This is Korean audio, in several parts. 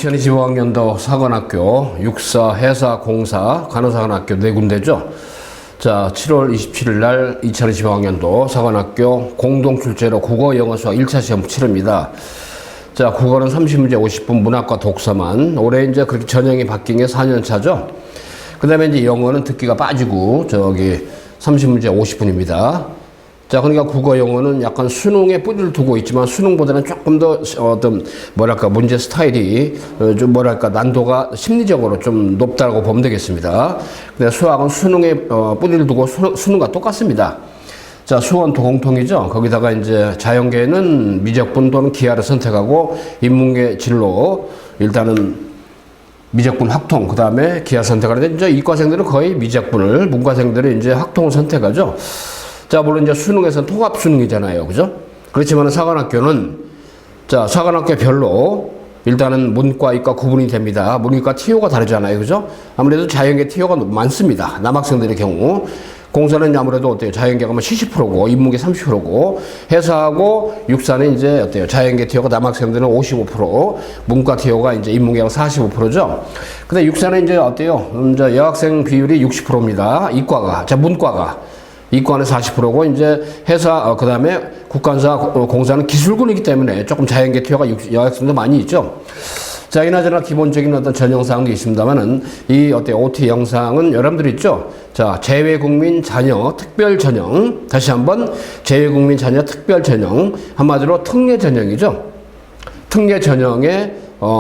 2025학년도 사관학교 육사, 해사, 공사, 간호사관학교 네 군데죠. 자, 7월 27일 날 2025학년도 사관학교 공동출제로 국어, 영어, 수학 1차 시험 치릅니다. 자, 국어는 30문제 50분, 문학과 독서만. 올해 이제 그렇게 전형이 바뀐 게 4년 차죠. 그 다음에 이제 영어는 듣기가 빠지고, 30문제 50분입니다. 자, 그러니까 국어, 영어는 약간 수능에 뿌리를 두고 있지만 수능보다는 조금 더 문제 스타일이 좀 난도가 심리적으로 좀 높다고 보면 되겠습니다. 근데 수학은 수능에 뿌리를 두고 수능과 똑같습니다. 자, 수원 공통이죠. 거기다가 이제 자연계는 미적분 또는 기하를 선택하고 인문계 진로 일단은 미적분 확통, 그 다음에 기하 선택하는데 이제 이과생들은 거의 미적분을, 문과생들은 이제 확통을 선택하죠. 자, 물론 이제 수능에서는 통합 수능이잖아요. 그죠? 그렇지만 사관학교는, 자, 사관학교별로 일단은 문과, 이과 구분이 됩니다. 문과 TO가 다르잖아요. 그죠? 아무래도 자연계 TO가 많습니다. 남학생들의 경우. 공사는 아무래도 어때요? 자연계가 70%고, 인문계 30%고, 해사하고 육사는 이제 어때요? 자연계 TO가 남학생들은 55%, 문과 TO가 이제 인문계가 45%죠? 근데 육사는 이제 어때요? 여학생 비율이 60%입니다. 이과가. 자, 문과가. 이과는 40%고, 이제 해사, 그 다음에 국간사, 공사는 기술군이기 때문에 조금 자연계 TO가 여학생도 많이 있죠. 자, 이나저나 기본적인 어떤 전형사항도 있습니다만은, 이 OT 영상은 여러분들 있죠? 자, 재외국민 자녀 특별 전형. 다시 한번, 재외국민 자녀 특별 전형. 한마디로 특례 전형이죠. 특례 전형에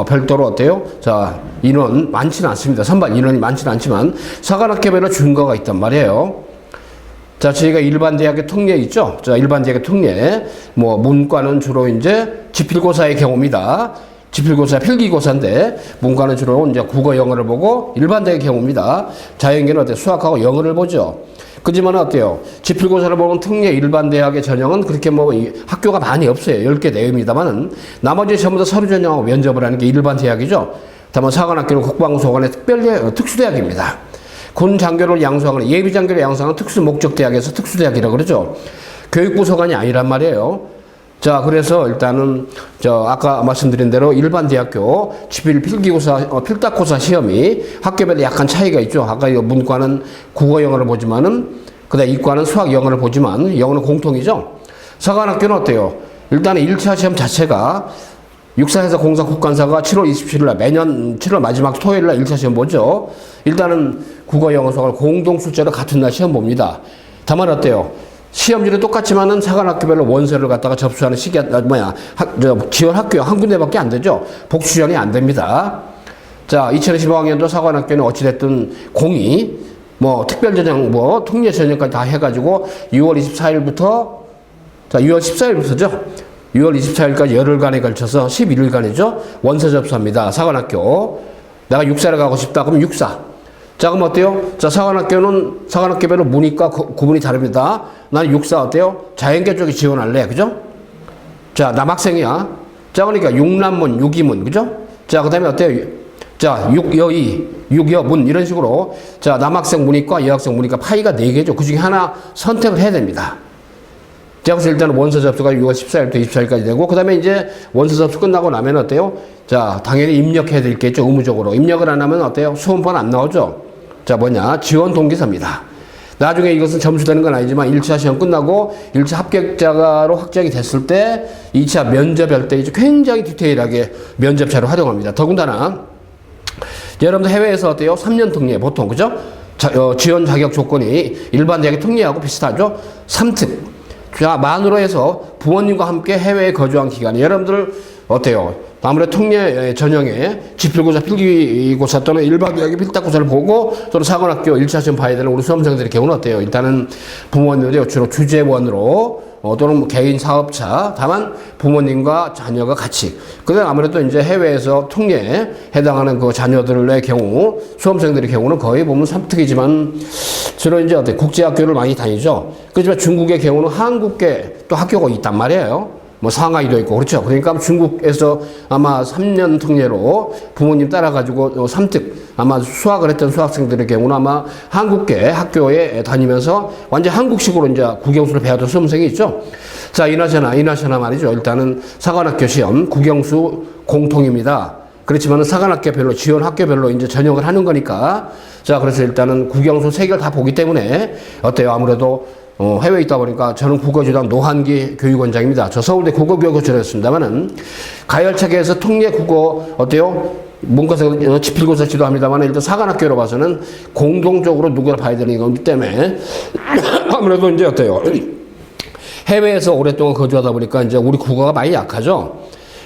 별도로 어때요? 자, 인원 많지는 않습니다. 선발 인원이 많지는 않지만, 사관학교별로 준거가 있단 말이에요. 자, 저희가 일반 대학의 특례 있죠? 자, 일반 대학의 특례. 문과는 주로 이제 지필고사의 경우입니다. 지필고사, 필기고사인데, 문과는 주로 이제 국어, 영어를 보고, 일반 대학의 경우입니다. 자연계는 어때요? 수학하고 영어를 보죠. 그지만 어때요? 지필고사를 보는 특례 일반 대학의 전형은 그렇게 학교가 많이 없어요. 10개 내외입니다만은, 나머지 전부 다 서류 전형하고 면접을 하는 게 일반 대학이죠. 다만 사관학교는 국방소관의 특수대학입니다. 군 장교를 양성하는, 예비 장교를 양성하는 특수 목적 대학에서 특수대학이라고 그러죠. 교육부 소관이 아니란 말이에요. 자, 그래서 일단은 아까 말씀드린 대로 일반 대학교 지필 필기고사, 필답고사 시험이 학교별로 약간 차이가 있죠. 아까 문과는 국어 영어를 보지만은, 그다음 이과는 수학 영어를 보지만 영어는 공통이죠. 사관학교는 어때요? 일단은 1차 시험 자체가 육사에서 공사 국간사가 7월 27일 날, 매년 7월 마지막 토요일 날 1차 시험 보죠. 일단은 국어, 영어, 수학을 공동 출제로 같은 날 시험 봅니다. 다만 어때요? 시험지는 똑같지만은 사관학교별로 원서를 갖다가 접수하는 지원 학교 한 군데밖에 안 되죠. 복수 지원이 안 됩니다. 자, 2025학년도 사관학교는 어찌됐든 공이, 특별전형, 특례 전형까지 다 해가지고 6월 24일부터, 자, 6월 14일부터죠. 6월 24일까지 열흘간에 걸쳐서 11일간이죠. 원서 접수합니다. 사관학교. 내가 육사를 가고 싶다. 그럼 육사. 자, 그럼 어때요? 자, 사관학교는 사관학교별로 문이과 구분이 다릅니다. 나는 육사 어때요? 자연계 쪽에 지원할래. 그죠? 자, 남학생이야. 자, 그러니까 육남문, 육이문. 그죠? 자, 그 다음에 어때요? 자, 육여이, 육여문. 이런 식으로. 자, 남학생 문이과, 여학생 문이과 파이가 4개죠. 그 중에 하나 선택을 해야 됩니다. 자, 그래서 일단 원서 접수가 6월 14일부터 24일까지 되고, 그 다음에 이제 원서 접수 끝나고 나면 어때요? 자, 당연히 입력해야 될 게 있죠, 의무적으로. 입력을 안 하면 어때요? 수험번 안 나오죠? 자, 지원 동기서입니다. 나중에 이것은 점수되는 건 아니지만 1차 시험 끝나고 1차 합격자로 확정이 됐을 때 2차 면접할 때 이제 굉장히 디테일하게 면접차를 활용합니다. 더군다나, 여러분들 해외에서 어때요? 3년 특례, 보통, 그죠? 지원 자격 조건이 일반 대학의 특례하고 비슷하죠? 3특. 자, 만으로 해서 부모님과 함께 해외에 거주한 기간이 여러분들 어때요? 아무래도 특례 전형에 지필고사, 필기고사 또는 일반 대학의 필답고사를 보고 또는 사관학교 1차 시험 봐야 되는 우리 수험생들의 경우는 어때요? 일단은 부모님들이 주로 주재원으로 또는 개인 사업자, 다만 부모님과 자녀가 같이. 그다음 아무래도 이제 해외에서 특례에 해당하는 그 자녀들의 경우, 수험생들의 경우는 거의 보면 3특이지만 주로 이제 국제학교를 많이 다니죠. 그렇지만 중국의 경우는 한국계 또 학교가 있단 말이에요. 상하이도 있고, 그렇죠. 그러니까 중국에서 아마 3년 특례로 부모님 따라가지고 3특, 아마 수학을 했던 수학생들의 경우는 아마 한국계 학교에 다니면서 완전 한국식으로 이제 국영수를 배웠던 수험생이 있죠. 자, 이나저나 말이죠. 일단은 사관학교 시험 국영수 공통입니다. 그렇지만은 사관학교별로, 지원 학교별로 이제 전형을 하는 거니까. 자, 그래서 일단은 국영수 3개를 다 보기 때문에 어때요? 아무래도 해외에 있다 보니까 저는 국어지도학 노한기 교육원장입니다. 저 서울대 국어교육원장이었습니다만은 가열차계에서 특례 국어 어때요? 문과서 지필고사 지도합니다만 일단 사관학교로 봐서는 공동적으로 누구를 봐야 되는 거기 때문에 아무래도 이제 어때요? 해외에서 오랫동안 거주하다 보니까 이제 우리 국어가 많이 약하죠.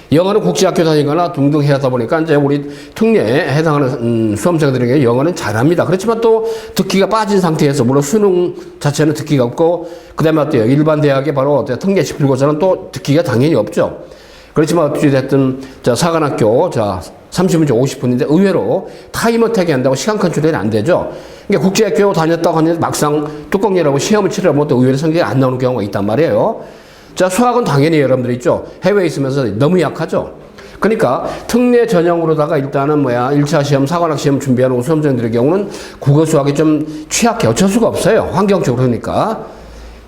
영어는 국제학교 다니거나 등등 해야 하다 보니까 이제 우리 특례에 해당하는 수험생들에게 영어는 잘합니다. 그렇지만 또 듣기가 빠진 상태에서 물론 수능 자체는 듣기가 없고 그다음에 어때요? 일반 대학에 바로 어때요? 특례 지필고사는 또 듣기가 당연히 없죠. 그렇지만 어찌됐든 자 사관학교 자 30문제 50분인데 의외로 타임어택이 한다고 시간 컨트롤이 안 되죠. 그러니까 국제학교 다녔다고 하는데 막상 뚜껑 열라고 시험을 치려면 또 의외로 성적이 안 나오는 경우가 있단 말이에요. 자, 수학은 당연히 여러분들 있죠. 해외에 있으면서 너무 약하죠. 그러니까 특례 전형으로다가 일단은 1차 시험, 사관학 시험 준비하는 수험생들의 경우는 국어 수학이 좀 취약해. 어쩔 수가 없어요. 환경적으로 그러니까.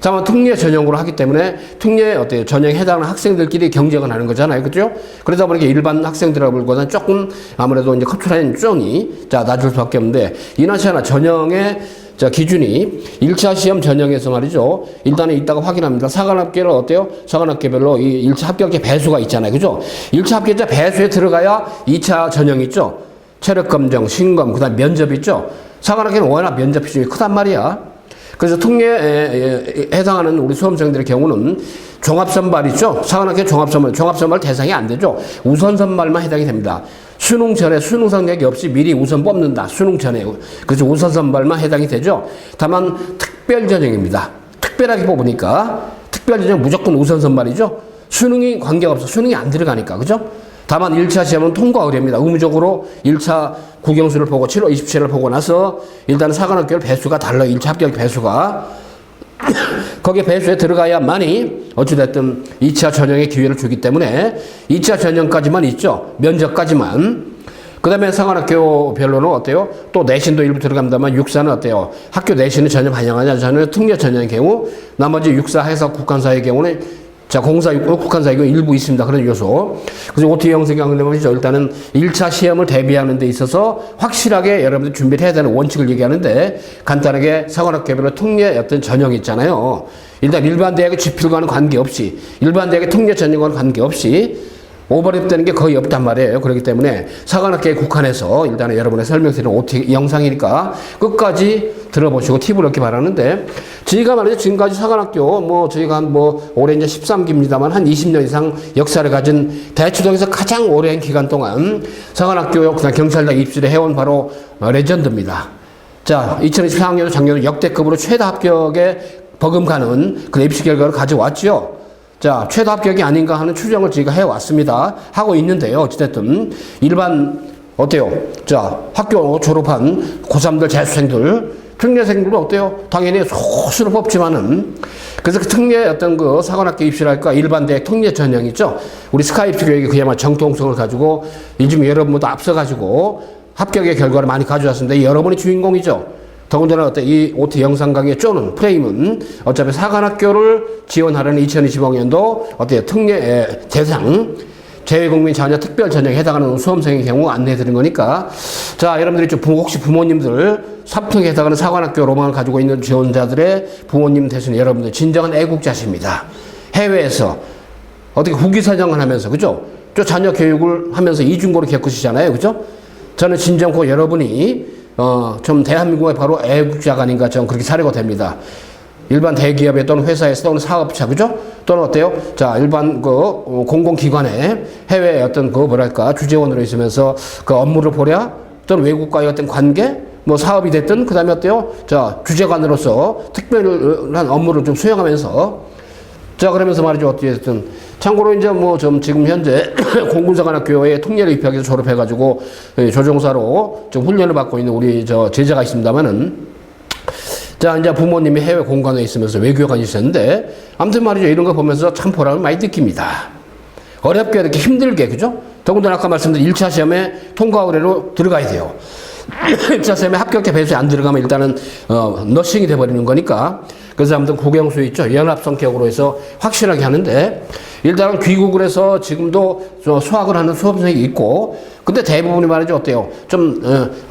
다만 특례 전형으로 하기 때문에 특례 어때요? 전형에 해당하는 학생들끼리 경쟁을 하는 거잖아요. 그죠? 그러다 보니까 일반 학생들하고는 조금 아무래도 이제 커트라인 쫑이 자, 낮을 수밖에 없는데 이나시나 전형의 자, 기준이 1차 시험 전형에서 말이죠. 일단은 이따가 확인합니다. 사관학교는 어때요? 사관학교별로 이 1차 합격자 배수가 있잖아요. 그죠? 1차 합격자 배수에 들어가야 2차 전형이 있죠. 체력검정, 신검, 그 다음 면접 있죠. 사관학교는 워낙 면접 비중이 크단 말이야. 그래서 특례에 해당하는 우리 수험생들의 경우는 종합선발 있죠. 사관학교 종합선발 대상이 안 되죠. 우선선발만 해당이 됩니다. 수능 전에 수능 성적이 없이 미리 우선 뽑는다. 수능 전에. 그래서 우선 선발만 해당이 되죠. 다만 특별 전형입니다. 특별하게 뽑으니까 특별 전형 무조건 우선 선발이죠. 수능이 관계가 없어. 수능이 안 들어가니까. 그죠? 다만 1차 시험은 통과 의뢰입니다. 의무적으로 1차 국영수를 보고 7월 27일을 보고 나서 일단 사관학교 배수가 달라요. 1차 합격 배수가. 거기에 배수에 들어가야만이 어찌됐든 2차 전형의 기회를 주기 때문에 2차 전형까지만 있죠. 면접까지만. 그 다음에 사관학교별로는 어때요? 또 내신도 일부 들어갑니다만 육사는 어때요? 학교 내신은 전혀 반영하지 않잖아요. 특례 전형의 경우 나머지 육사, 해석, 국한사의 경우는 자, 공사, 국한사 이거 일부 있습니다. 그런 요소. 그래서 OT 형성이 하는 말이죠. 일단은 1차 시험을 대비하는 데 있어서 확실하게 여러분들 준비를 해야 되는 원칙을 얘기하는데 간단하게 사관학교별로 특례 어떤 전형이 있잖아요. 일단 일반 대학의 지필과는 관계없이 일반 대학의 특례 전형과는 관계없이 오버랩되는 게 거의 없단 말이에요. 그렇기 때문에 사관학교에 국한해서 일단은 여러분의 설명드리는 OT 영상이니까 끝까지 들어보시고 팁을 얻기 바라는데 저희가 말이죠. 지금까지 사관학교 저희가 올해 이제 13기입니다만 한 20년 이상 역사를 가진 대치동에서 가장 오랜 기간 동안 사관학교 그다음 경찰대 입시를 해온 바로 레전드입니다. 자, 2024학년 작년에 역대급으로 최다 합격에 버금가는 그 입시 결과를 가져왔죠. 자, 최다 합격이 아닌가 하는 추정을 저희가 해왔습니다. 하고 있는데요. 어찌됐든, 일반, 어때요? 자, 학교 졸업한 고3들, 재수생들, 특례생들도 어때요? 당연히 소수로 뽑지만은, 그래서 그 특례 어떤 그 사관학교 입시랄까, 일반 대학 특례 전형 있죠? 우리 스카 입시 교육이 그야말로 정통성을 가지고, 요즘 여러분보다 앞서가지고, 합격의 결과를 많이 가져왔습니다. 여러분이 주인공이죠. 더군다나 어때 이 OT 영상 강의 쪼는 프레임은 어차피 사관학교를 지원하려는 2025년도 어때요 특례 대상 재외국민 자녀 특별 전형에 해당하는 수험생의 경우 안내해 드린 거니까 자 여러분들이 좀 혹시 부모님들 사특에 해당하는 사관학교 로망을 가지고 있는 지원자들의 부모님 대신 여러분들 진정한 애국자십니다. 해외에서 어떻게 국위선정을 하면서 그죠? 또 자녀 교육을 하면서 이중고를 겪으시잖아요, 그죠? 저는 진정 그 여러분이 좀 대한민국의 바로 애국자가 아닌가 저는 그렇게 사례가 됩니다. 일반 대기업에 또는 회사에서 또는 사업자, 그죠? 또는 어때요? 자, 일반 공공기관에 해외 어떤 주재원으로 있으면서 그 업무를 보랴 또는 외국과의 어떤 관계, 사업이 됐든, 그 다음에 어때요? 자, 주재관으로서 특별한 업무를 좀 수행하면서 자, 그러면서 말이죠. 어쨌든. 참고로 이제 좀 지금 현재 공군사관학교에 특례를 입학해서 졸업해가지고 조종사로 좀 훈련을 받고 있는 우리 제자가 있습니다만은 자, 이제 부모님이 해외 공관에 있으면서 외교관이 있었는데 아무튼 말이죠. 이런 거 보면서 참 보람을 많이 느낍니다. 어렵게 이렇게 힘들게, 그죠? 더군다나 아까 말씀드린 1차 시험에 통과 의뢰로 들어가야 돼요. 1차 시험에 합격자 배수에 안 들어가면 일단은 너싱이 돼버리는 거니까 그 사람들 국영수 있죠. 연합 성격으로 해서 확실하게 하는데 일단은 귀국을 해서 지금도 수학을 하는 수험생이 있고 근데 대부분이 말이죠. 어때요? 좀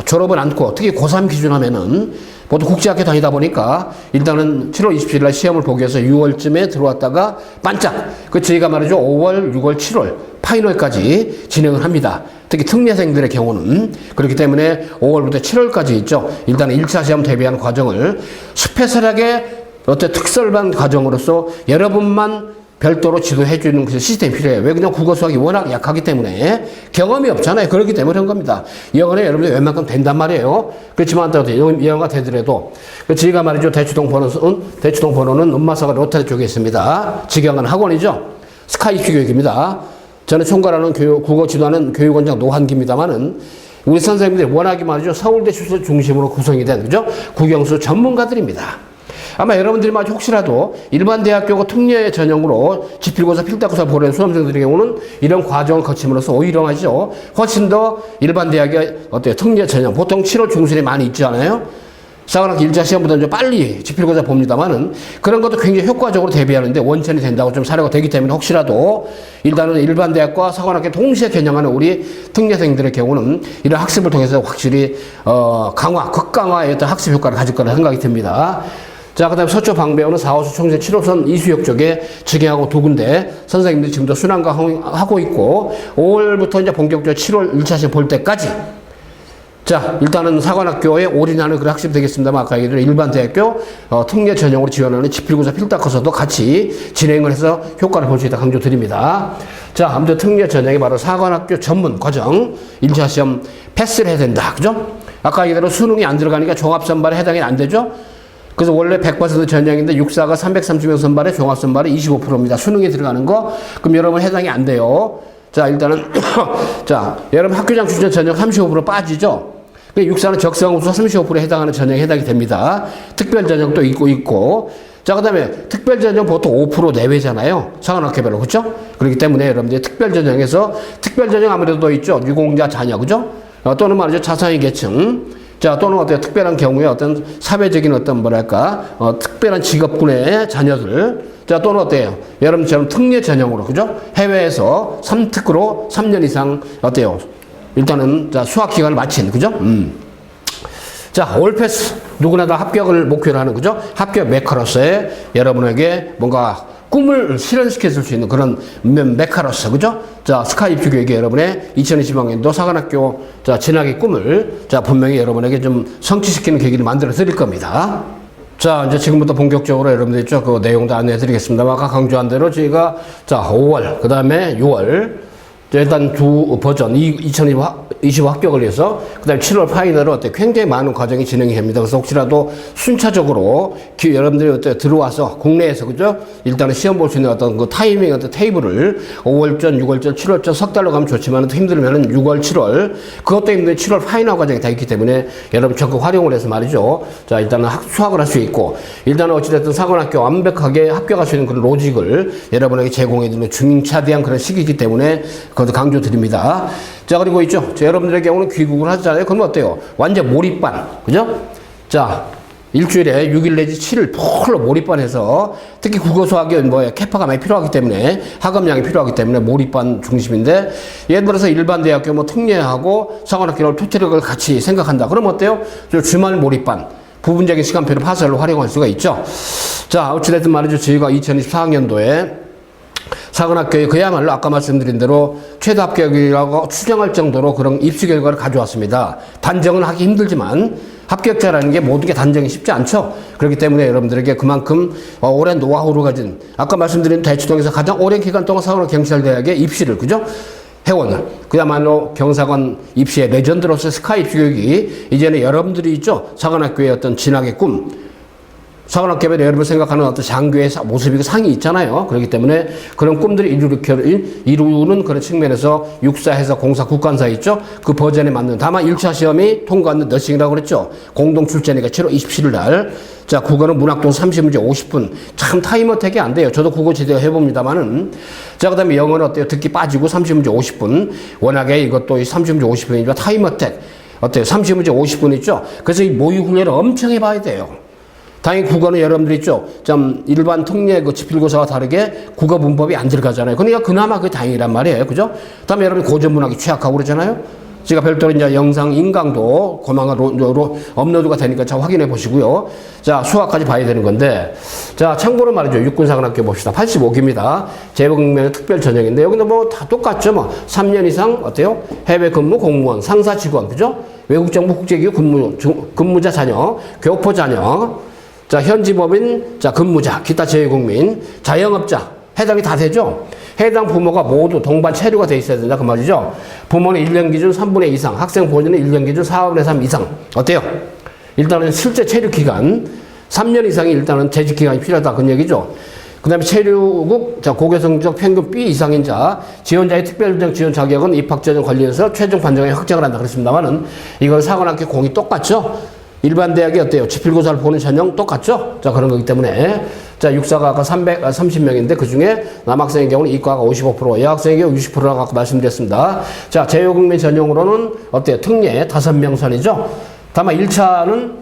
졸업을 않고 특히 고3 기준 하면은 보통 국제학교 다니다 보니까 일단은 7월 27일 날 시험을 보기 위해서 6월쯤에 들어왔다가 반짝 그 저희가 말이죠. 5월, 6월, 7월 파이널까지 진행을 합니다. 특히 특례생들의 경우는 그렇기 때문에 5월부터 7월까지 있죠. 일단은 1차 시험 대비하는 과정을 스페셜하게 특설반 과정으로서 여러분만 별도로 지도해 주는 그 시스템이 필요해요. 왜 그냥 국어 수학이 워낙 약하기 때문에 경험이 없잖아요. 그렇기 때문에 그런 겁니다. 영어는 여러분들 웬만큼 된단 말이에요. 그렇지만 영어가 되더라도 저희가 말이죠. 대치동 번호는 음마사가 로테리 쪽에 있습니다. 직영은 학원이죠. 스카이프 교육입니다. 저는 총괄하는 국어 지도하는 교육원장 노한기입니다만은 우리 선생님들이 워낙에 말이죠. 서울대 출신 중심으로 구성이 된 그죠? 국영수 전문가들입니다. 아마 여러분들이 마치 혹시라도 일반 대학교고 특례 전형으로 지필고사 필답고사 보는 수험생들의 경우는 이런 과정을 거침으로써 오히려 하죠. 훨씬 더 일반 대학의 특례 전형 보통 7월 중순에 많이 있지 않아요? 사관학교 1차 시험보다 좀 빨리 지필고사 봅니다만은 그런 것도 굉장히 효과적으로 대비하는데 원천이 된다고 좀 사례가 되기 때문에 혹시라도 일단은 일반 대학과 사관학교 동시에 겨냥하는 우리 특례생들의 경우는 이런 학습을 통해서 확실히 극강화의 어떤 학습 효과를 가질 거라 생각이 듭니다. 자, 그 다음에 서초 방배호는 4호선 총세 7호선 이수역 쪽에 직행하고 두 군데 선생님들이 지금도 순환가하고 있고 5월부터 이제 본격적으로 7월 1차 시험 볼 때까지 자, 일단은 사관학교에 올인하는 그런 학습이 되겠습니다만 아까 얘기한 일반 대학교 특례 전형으로 지원하는 지필고사 필답고사도 같이 진행을 해서 효과를 볼 수 있다 강조드립니다. 자, 아무튼 특례 전형이 바로 사관학교 전문 과정 1차 시험 패스를 해야 된다. 그죠? 아까 얘기대로 수능이 안 들어가니까 종합선발에 해당이 안 되죠? 그래서 원래 100% 전형인데 육사가 330명 선발에 종합선발에 25%입니다. 수능에 들어가는 거. 그럼 여러분 해당이 안 돼요. 자, 일단은 자, 여러분 학교장 추천 전형 35% 빠지죠. 육사는 적성우수 35%에 해당하는 전형에 해당이 됩니다. 특별 전형도 있고. 자, 그 다음에 특별 전형 보통 5% 내외잖아요. 사관학교별로. 그렇죠? 그렇기 때문에 여러분들이 특별 전형에서 특별 전형 아무래도 또 있죠. 유공자 자녀. 그죠? 또는 말이죠. 자산의 계층. 자, 또는 어때요? 특별한 경우에 어떤 사회적인 어떤 특별한 직업군의 자녀들. 자, 또는 어때요? 여러분처럼 특례 전형으로, 그죠? 해외에서 3특으로 3년 이상 어때요? 일단은, 자, 수학 기간을 마친, 그죠? 자, 올패스. 누구나 다 합격을 목표로 하는, 그죠? 합격 메카로서의 여러분에게 뭔가 꿈을 실현시켜 줄 수 있는 그런 메카로서, 그죠? 자, 스카이프 교육이 여러분의 2020학년도 사관학교, 자, 진학의 꿈을, 자, 분명히 여러분에게 좀 성취시키는 계기를 만들어 드릴 겁니다. 자, 이제 지금부터 본격적으로 여러분들 있죠? 그 내용도 안내해 드리겠습니다. 아까 강조한 대로 저희가, 자, 5월, 그 다음에 6월, 일단 두 버전, 2025 합격을 위해서, 그 다음에 7월 파이널은 굉장히 많은 과정이 진행이 됩니다. 그래서 혹시라도 순차적으로 여러분들이 들어와서 국내에서, 그죠? 일단은 시험 볼 수 있는 어떤 그 타이밍, 어떤 테이블을 5월전, 6월전, 7월전 석 달로 가면 좋지만 힘들면은 6월, 7월, 그것도 힘든 7월 파이널 과정이 다 있기 때문에 여러분 적극 활용을 해서 말이죠. 자, 일단은 수학을 할 수 있고, 일단은 어찌됐든 사관학교 완벽하게 합격할 수 있는 그런 로직을 여러분에게 제공해주는 중차대한 그런 시기이기 때문에 그것도 강조드립니다. 자, 그리고 있죠. 여러분들의 경우는 귀국을 하잖아요. 그럼 어때요? 완전 몰입반. 그죠? 자, 일주일에 6일 내지 7일 풀로 몰입반해서 특히 국어 수학이 캐파가 많이 필요하기 때문에 학업량이 필요하기 때문에 몰입반 중심인데 예를 들어서 일반 대학교 특례하고 사관학교를 투트랙을 같이 생각한다. 그럼 어때요? 주말 몰입반. 부분적인 시간표를 파설로 활용할 수가 있죠. 자, 어찌됐든 말이죠. 저희가 2024학년도에 사관학교에 그야말로 아까 말씀드린 대로 최다 합격이라고 추정할 정도로 그런 입시 결과를 가져왔습니다. 단정은 하기 힘들지만 합격자라는 게 모두게 단정이 쉽지 않죠. 그렇기 때문에 여러분들에게 그만큼 오랜 노하우를 가진 아까 말씀드린 대치동에서 가장 오랜 기간 동안 사관학교 경찰대학의 입시를 그죠? 해온 그야말로 경사관 입시의 레전드로서 스카이 입시 교육이 이제는 여러분들이 있죠. 사관학교의 어떤 진학의 꿈 사관학교에 여러분 생각하는 어떤 장교의 모습이 상이 있잖아요. 그렇기 때문에 그런 꿈들을 이루는 그런 측면에서 육사해서 공사 국관사 있죠. 그 버전에 맞는 다만 1차 시험이 통과하는 너싱이라고 그랬죠. 공동 출제니까 7월 27일 날. 자, 국어는 문학동 30문제 50분. 참 타임어택이 안 돼요. 저도 국어 제대로 해봅니다만은. 자, 그 다음에 영어는 어때요? 듣기 빠지고 30문제 50분. 워낙에 이것도 30문제 50분이니까 타임어택. 어때요? 30문제 50분 있죠? 그래서 이 모의 훈련을 엄청 해봐야 돼요. 당연히 국어는 여러분들 있죠? 좀 일반 통례 그 지필고사와 다르게 국어 문법이 안 들어가잖아요. 그러니까 그나마 그게 다행이란 말이에요. 그죠? 다음에 여러분 고전문학이 취약하고 그러잖아요. 제가 별도로 이제 영상 인강도 고만한 업로드가 되니까 자 확인해 보시고요. 자, 수학까지 봐야 되는 건데. 자, 참고로 말이죠. 육군사관학교 봅시다. 85기입니다. 재보국민의 특별 전형인데 여기는 뭐 다 똑같죠. 뭐 3년 이상 어때요? 해외 근무 공무원, 상사 직원, 그죠? 외국정부 국제기구 근무자 자녀, 교포 자녀, 자, 현지법인, 자, 근무자, 기타 재외국민, 자영업자, 해당이 다 되죠? 해당 부모가 모두 동반 체류가 돼 있어야 된다. 그 말이죠? 부모는 1년 기준 3분의 2 이상, 학생 본인은 1년 기준 4분의 3 이상. 어때요? 일단은 실제 체류 기간, 3년 이상이 일단은 재직 기간이 필요하다. 그런 얘기죠? 그 다음에 체류국, 자, 고교 성적 평균 B 이상인 자, 지원자의 특별전형 지원 자격은 입학전형 관련해서 최종 판정에 확정을 한다. 그랬습니다만은, 이건 사관학교 공이 똑같죠? 일반 대학이 어때요? 지필고사를 보는 전형 똑같죠? 자, 그런 거기 때문에. 자, 육사가 아까 330명인데 그 중에 남학생의 경우는 이과가 55%, 여학생의 경우 60%라고 아까 말씀드렸습니다. 자, 재외국민 전형으로는 어때요? 특례 5명 선이죠? 다만 1차는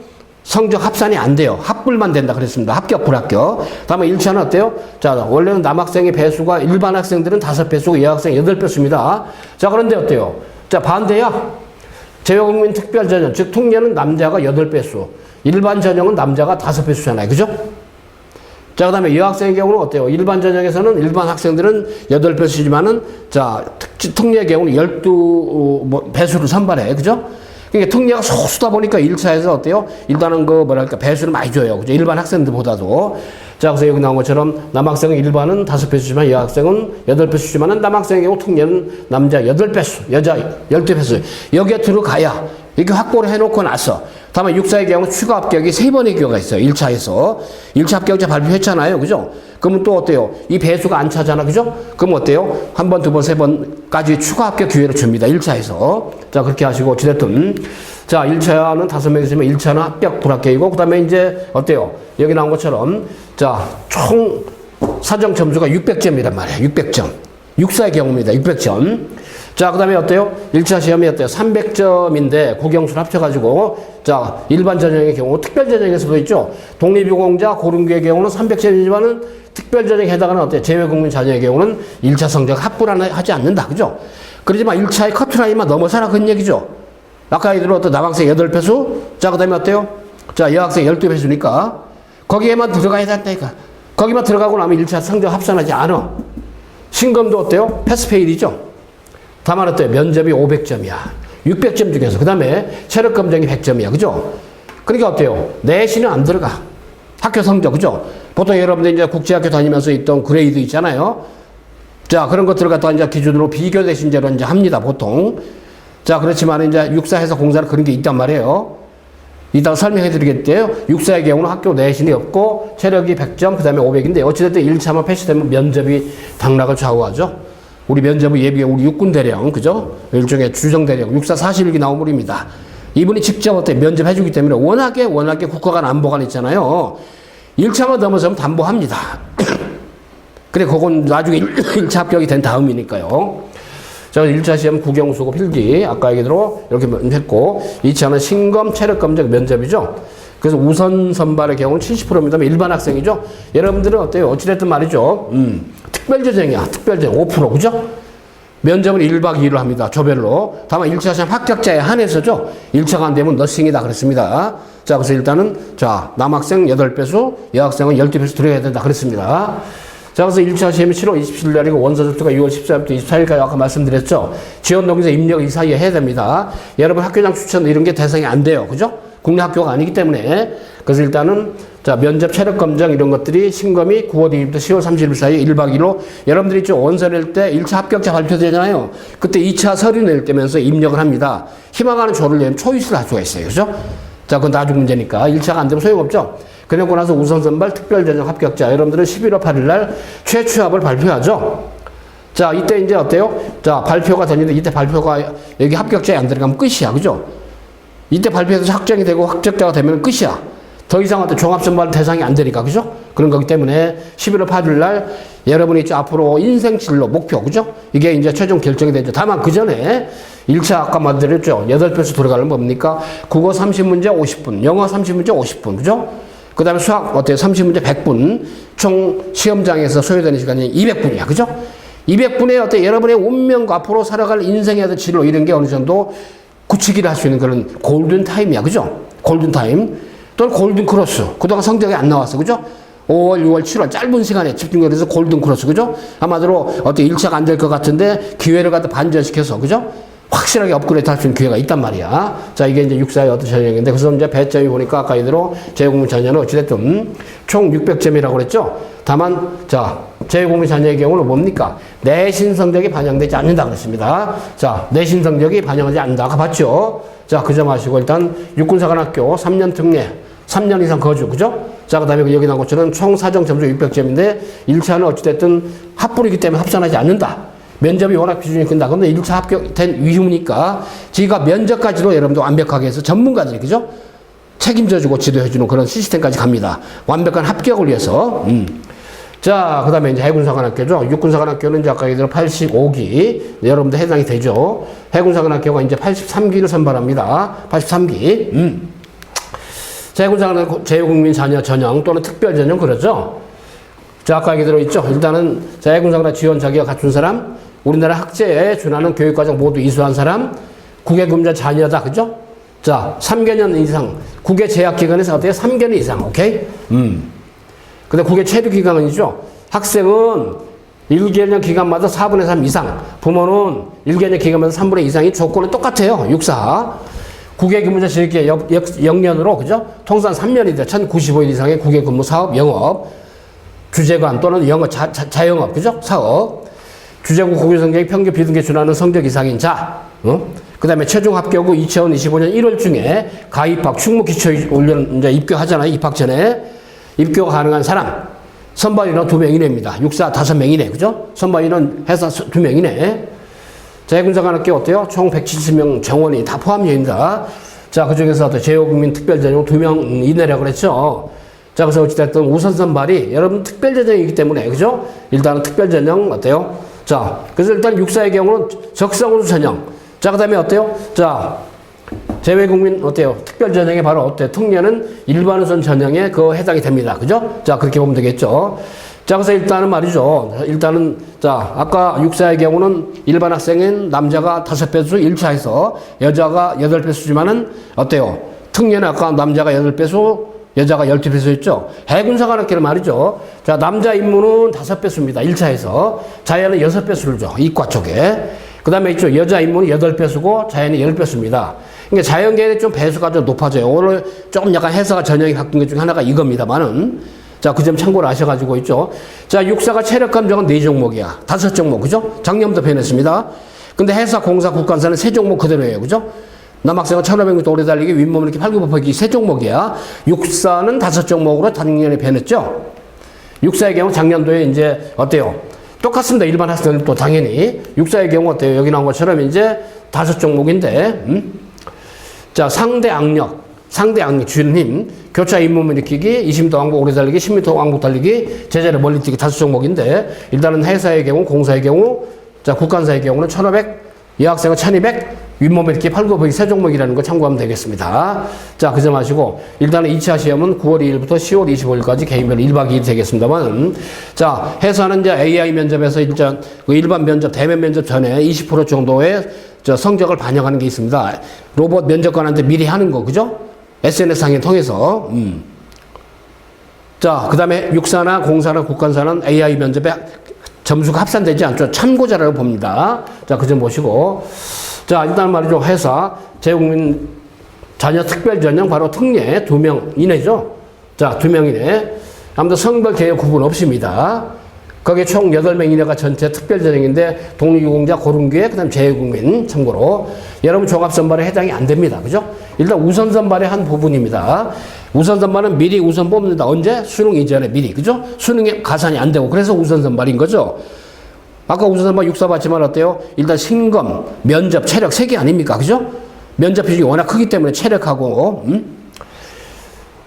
성적 합산이 안 돼요. 합불만 된다 그랬습니다. 합격, 불합격. 다음에 1차는 어때요? 자, 원래는 남학생의 배수가 일반 학생들은 5배수고 여학생 8배수입니다. 자, 그런데 어때요? 자, 반대야. 재외국민 특별전형, 즉 특례는 남자가 8배수, 일반 전형은 남자가 5배수잖아요. 그죠? 자, 그 다음에 여학생의 경우는 어때요? 일반 전형에서는 일반 학생들은 8배수지만은, 자, 특례의 경우는 12배수를 선발해. 그죠? 그러니까 특례가 소수다 보니까 1차에서 어때요? 일단은 그 뭐랄까 배수를 많이 줘요. 그죠? 일반 학생들보다도. 자, 그래서 여기 나온 것처럼 남학생은 일반은 5배수지만 여학생은 8배수지만은 남학생의 경우 특례는 남자 8배수, 여자 12배수. 여기에 들어가야 이렇게 확보를 해놓고 나서 다음에 육사의 경우 추가 합격이 3번의 경우가 있어요. 1차에서. 1차 합격자 발표했잖아요. 그죠? 그러면 또 어때요? 이 배수가 안 차잖아. 그죠? 그럼 어때요? 한 번, 두 번, 세 번까지 추가 합격 기회를 줍니다. 1차에서. 자, 그렇게 하시고, 어찌됐든. 자, 1차는 5명 있으면 1차는 합격, 불합격이고, 그 다음에 이제 어때요? 여기 나온 것처럼, 자, 총 사정 점수가 600점이란 말이에요. 600점. 육사의 경우입니다. 600점. 자, 그 다음에 어때요? 1차 시험이 어때요? 300점인데 국영수를 합쳐가지고, 자, 일반 전형의 경우, 특별 전형에서도 있죠? 독립유공자, 고등교의 경우는 300점이지만은 특별 전형에 해당하는 어때요? 재외국민 자녀의 경우는 1차 성적 합불 하지 않는다. 그죠? 그러지만 1차의 커트라인만 넘어서라. 그런 얘기죠? 아까 얘기들 어떤 남학생 8배수? 자, 그 다음에 어때요? 자, 여학생 12배수니까 거기에만 들어가야 된다니까. 거기만 들어가고 나면 1차 성적 합산하지 않아. 신검도 어때요? 패스페일이죠? 다만 어때요? 면접이 500점이야. 600점 중에서. 그 다음에 체력검정이 100점이야. 그죠? 그러니까 어때요? 내신은 안 들어가. 학교 성적. 그죠? 보통 여러분들 이제 국제학교 다니면서 있던 그레이드 있잖아요. 자, 그런 것들을 갖다가 이제 기준으로 비교 대신제로 이제 합니다. 보통. 자, 그렇지만 이제 육사에서 공사는 그런 게 있단 말이에요. 이따가 설명해 드리겠대요. 육사의 경우는 학교 내신이 없고 체력이 100점, 그 다음에 500인데 어찌됐든 1차만 패스되면 면접이 당락을 좌우하죠. 우리 면접은 예비에 우리 육군대령, 그죠? 일종의 주정대령, 육사 41기 나온 분입니다. 이분이 직접 어때 면접해 주기 때문에 워낙에 국가간 안보관 있잖아요. 1차만 넘어서면 담보합니다. 그래, 그건 나중에 1차 합격이 된 다음이니까요. 자, 1차 시험 국영수고 필기, 아까 얘기대로 이렇게 했고, 2차는 신검, 체력검정, 면접이죠. 그래서 우선 선발의 경우는 70%입니다. 일반 학생이죠. 여러분들은 어때요? 어찌됐든 말이죠. 특별전형이야. 특별전형 5%, 그죠? 면접은 1박 2일로 합니다. 조별로. 다만 1차 시험 합격자에 한해서죠. 1차가 안 되면 너싱이다 그랬습니다. 자, 그래서 일단은, 자, 남학생 8배수, 여학생은 12배수 들어야 된다 그랬습니다. 자, 그래서 1차 시험이 7월 27일 날이고 원서 접수가 6월 14일부터 24일까지 아까 말씀드렸죠. 지원 동의서 입력 이 사이에 해야 됩니다. 여러분 학교장 추천 이런 게 대상이 안 돼요. 그죠? 국내 학교가 아니기 때문에. 그래서 일단은 자, 면접 체력 검정 이런 것들이 신검이 9월 2일부터 10월 30일 사이에 1박 2일로 여러분들이 있죠. 원서 낼 때 1차 합격자 발표되잖아요. 그때 2차 서류 낼 때면서 입력을 합니다. 희망하는 조를 내면 초이스를 할 수가 있어요. 그죠? 자, 그건 나중 문제니까 1차가 안 되면 소용없죠. 그러고 나서 우선 선발 특별전형 합격자 여러분들은 11월 8일 날 최취합을 발표하죠. 자, 이때 이제 어때요? 자, 발표가 되는데 이때 발표가 여기 합격자에 안 들어가면 끝이야. 그죠? 이때 발표해서 확정이 되고 합격자가 되면 끝이야. 더 이상 어떤 종합선발 대상이 안 되니까. 그죠? 그런 거기 때문에 11월 8일 날 여러분이 있죠. 앞으로 인생 진로, 목표, 그죠? 이게 이제 최종 결정이 되죠. 다만 그 전에 1차 아까 말드렸죠. 8배수 들어가려면 뭡니까? 국어 30문제 50분, 영어 30문제 50분, 그죠? 그 다음에 수학 어때요? 30문제 100분, 총 시험장에서 소요되는 시간이 200분이야, 그죠? 200분에 어때 여러분의 운명과 앞으로 살아갈 인생의 어떤 진로 이런 게 어느 정도 굳히기를 할 수 있는 그런 골든 타임이야, 그죠? 골든 타임 또는 골든 크로스. 그동안 성적이 안 나왔어, 그죠? 5월, 6월, 7월 짧은 시간에 집중해서 골든 크로스, 그죠? 아마도 어때 1차가 안 될 것 같은데 기회를 갖다 반전시켜서, 그죠? 확실하게 업그레이드 할 수 있는 기회가 있단 말이야. 자, 이게 이제 육사의 어떤 전형인데, 그래서 이제 배점이 보니까 아까 이대로 제외국민 자녀는 어찌됐든 총 600점이라고 그랬죠? 다만, 자, 제외국민 자녀의 경우는 뭡니까? 내신 성적이 반영되지 않는다 그랬습니다. 자, 내신 성적이 반영하지 않는다. 아까 봤죠? 자, 그 점 아시고 일단 육군사관학교 3년 특례, 3년 이상 거주, 그죠? 자, 그 다음에 여기 나온 것처럼 총 사정 점수 600점인데, 1차는 어찌됐든 합불이기 때문에 합산하지 않는다. 면접이 워낙 비중이 큰다. 근데 1차 합격된 이후니까 지가 면접까지도 여러분도 완벽하게 해서 전문가들이, 그죠? 책임져주고 지도해주는 그런 시스템까지 갑니다. 완벽한 합격을 위해서. 자, 그 다음에 이제 해군사관학교죠. 육군사관학교는 이제 아까 얘기대로 85기. 여러분들 해당이 되죠. 해군사관학교가 이제 83기를 선발합니다. 83기. 자, 해군사관학교 제외국민 자녀 전형 또는 특별 전형 그러죠. 자, 아까 얘기대로 있죠. 일단은 자, 해군사관학 지원 자격을 갖춘 사람, 우리나라 학제에 준하는 교육과정 모두 이수한 사람, 국외금자 자녀다, 그죠? 자, 3개년 이상, 국외 재학기간에서 어때요? 3개년 이상, 오케이? 근데 국외 체류기간은이죠. 학생은 1개년 기간마다 4분의 3 이상, 부모는 1개년 기간마다 3분의 2 이상이 조건은 똑같아요. 육사. 국외근무자 실기 영년으로, 그죠? 통산 3년인데 1095일 이상의 국외근무 사업, 영업, 주재관 또는 영업, 자영업, 그죠? 사업. 주재국 국외 성적이 평균 비등기에 준하는 성적 이상인 자, 그 다음에 최종 합격 후 2025년 1월 중에 가입학, 충무기초훈련 이제 입교하잖아요. 입학 전에. 입교 가능한 사람. 선발 인원 2명 이내입니다. 육사 5명 이내, 그죠? 선발 인원 해서 2명 이내. 자, 해군사관학교 어때요? 총 170명 정원이 다 포함입니다. 자, 그 중에서 제외국민 특별전형 2명 이내라고 그랬죠. 자, 그래서 어찌됐든 우선 선발이 여러분 특별전형이기 때문에, 그죠? 일단은 특별전형 어때요? 자, 그래서 일단 육사의 경우는 적성우수 전형. 자, 그 다음에 어때요? 자, 제외국민 어때요? 특별전형이 바로 어때요? 특례는 일반우선 전형에 그 해당이 됩니다. 그죠? 자, 그렇게 보면 되겠죠. 자, 그래서 일단은 말이죠. 일단은, 자, 아까 육사의 경우는 일반 학생인 남자가 5배수 1차에서 여자가 8배수지만은 어때요? 특례는 아까 남자가 8배수, 여자가 12배수였죠. 해군사관학교는 말이죠. 자, 남자 임무는 5배수입니다. 1차에서. 자연은 6배수를 줘. 이과 쪽에. 그 다음에 있죠. 여자 임무는 8배수고 자연은 10배수입니다. 그러니까 자연계에 좀 배수가 좀 높아져요. 오늘 조금 약간 해사가 전형이 바뀐 것 중에 하나가 이겁니다만은. 자, 그 점 참고를 아셔가지고 있죠. 자, 육사가 체력 감정은 4종목이야. 5종목, 그죠? 작년부터 변했습니다. 근데 해사, 공사, 국관사는 3종목 그대로예요. 그죠? 남학생은 1500m 오래 달리기, 윗몸 이렇게 팔굽혀펴기 3종목이야. 육사는 5종목으로 작년에 변했죠. 육사의 경우 작년도에 이제 어때요? 똑같습니다. 일반 학생은 또 당연히. 육사의 경우 어때요? 여기 나온 것처럼 이제 5종목인데, 자, 상대 악력, 주는 힘, 교차 잇몸 일으키기, 20m 왕복 오래 달리기, 10m 왕복 달리기, 제자리 멀리 뛰기 5종목인데, 일단은 해사의 경우, 공사의 경우, 자, 국관사의 경우는 1500, 여학생은 1200, 윗몸 일으키기, 팔굽혀펴기 3종목이라는 거 참고하면 되겠습니다. 자, 그 점 아시고, 일단은 2차 시험은 9월 2일부터 10월 25일까지 개인별 1박 2일 되겠습니다만, 자, 해사는 이제 AI 면접에서 일단 그 일반 면접, 대면 면접 전에 20% 정도의 성적을 반영하는 게 있습니다. 로봇 면접관한테 미리 하는 거, 그죠? SNS 상에 통해서. 자, 그 다음에 육사나 공사나 국관사는 AI 면접에 점수가 합산되지 않죠. 참고자라고 봅니다. 자, 그 점 보시고. 자, 일단 말이죠. 회사, 제국민 자녀 특별 전형 바로 특례 2명 이내죠. 자, 2명 이내. 아무튼 성별 계열 구분 없습니다. 거기에 총 8명 이내가 전체 특별 전형인데 독립유공자, 고른교회, 그 다음 제외국민 참고로 여러분 종합선발에 해당이 안 됩니다. 그죠? 일단 우선 선발의 한 부분입니다. 우선 선발은 미리 우선 뽑는다. 언제? 수능 이전에 미리. 그죠? 수능에 가산이 안 되고 그래서 우선 선발인 거죠. 아까 우선 선발 육사 봤지만 어때요? 일단 신검, 면접, 체력 3개 아닙니까? 그죠? 면접 비중이 워낙 크기 때문에 체력하고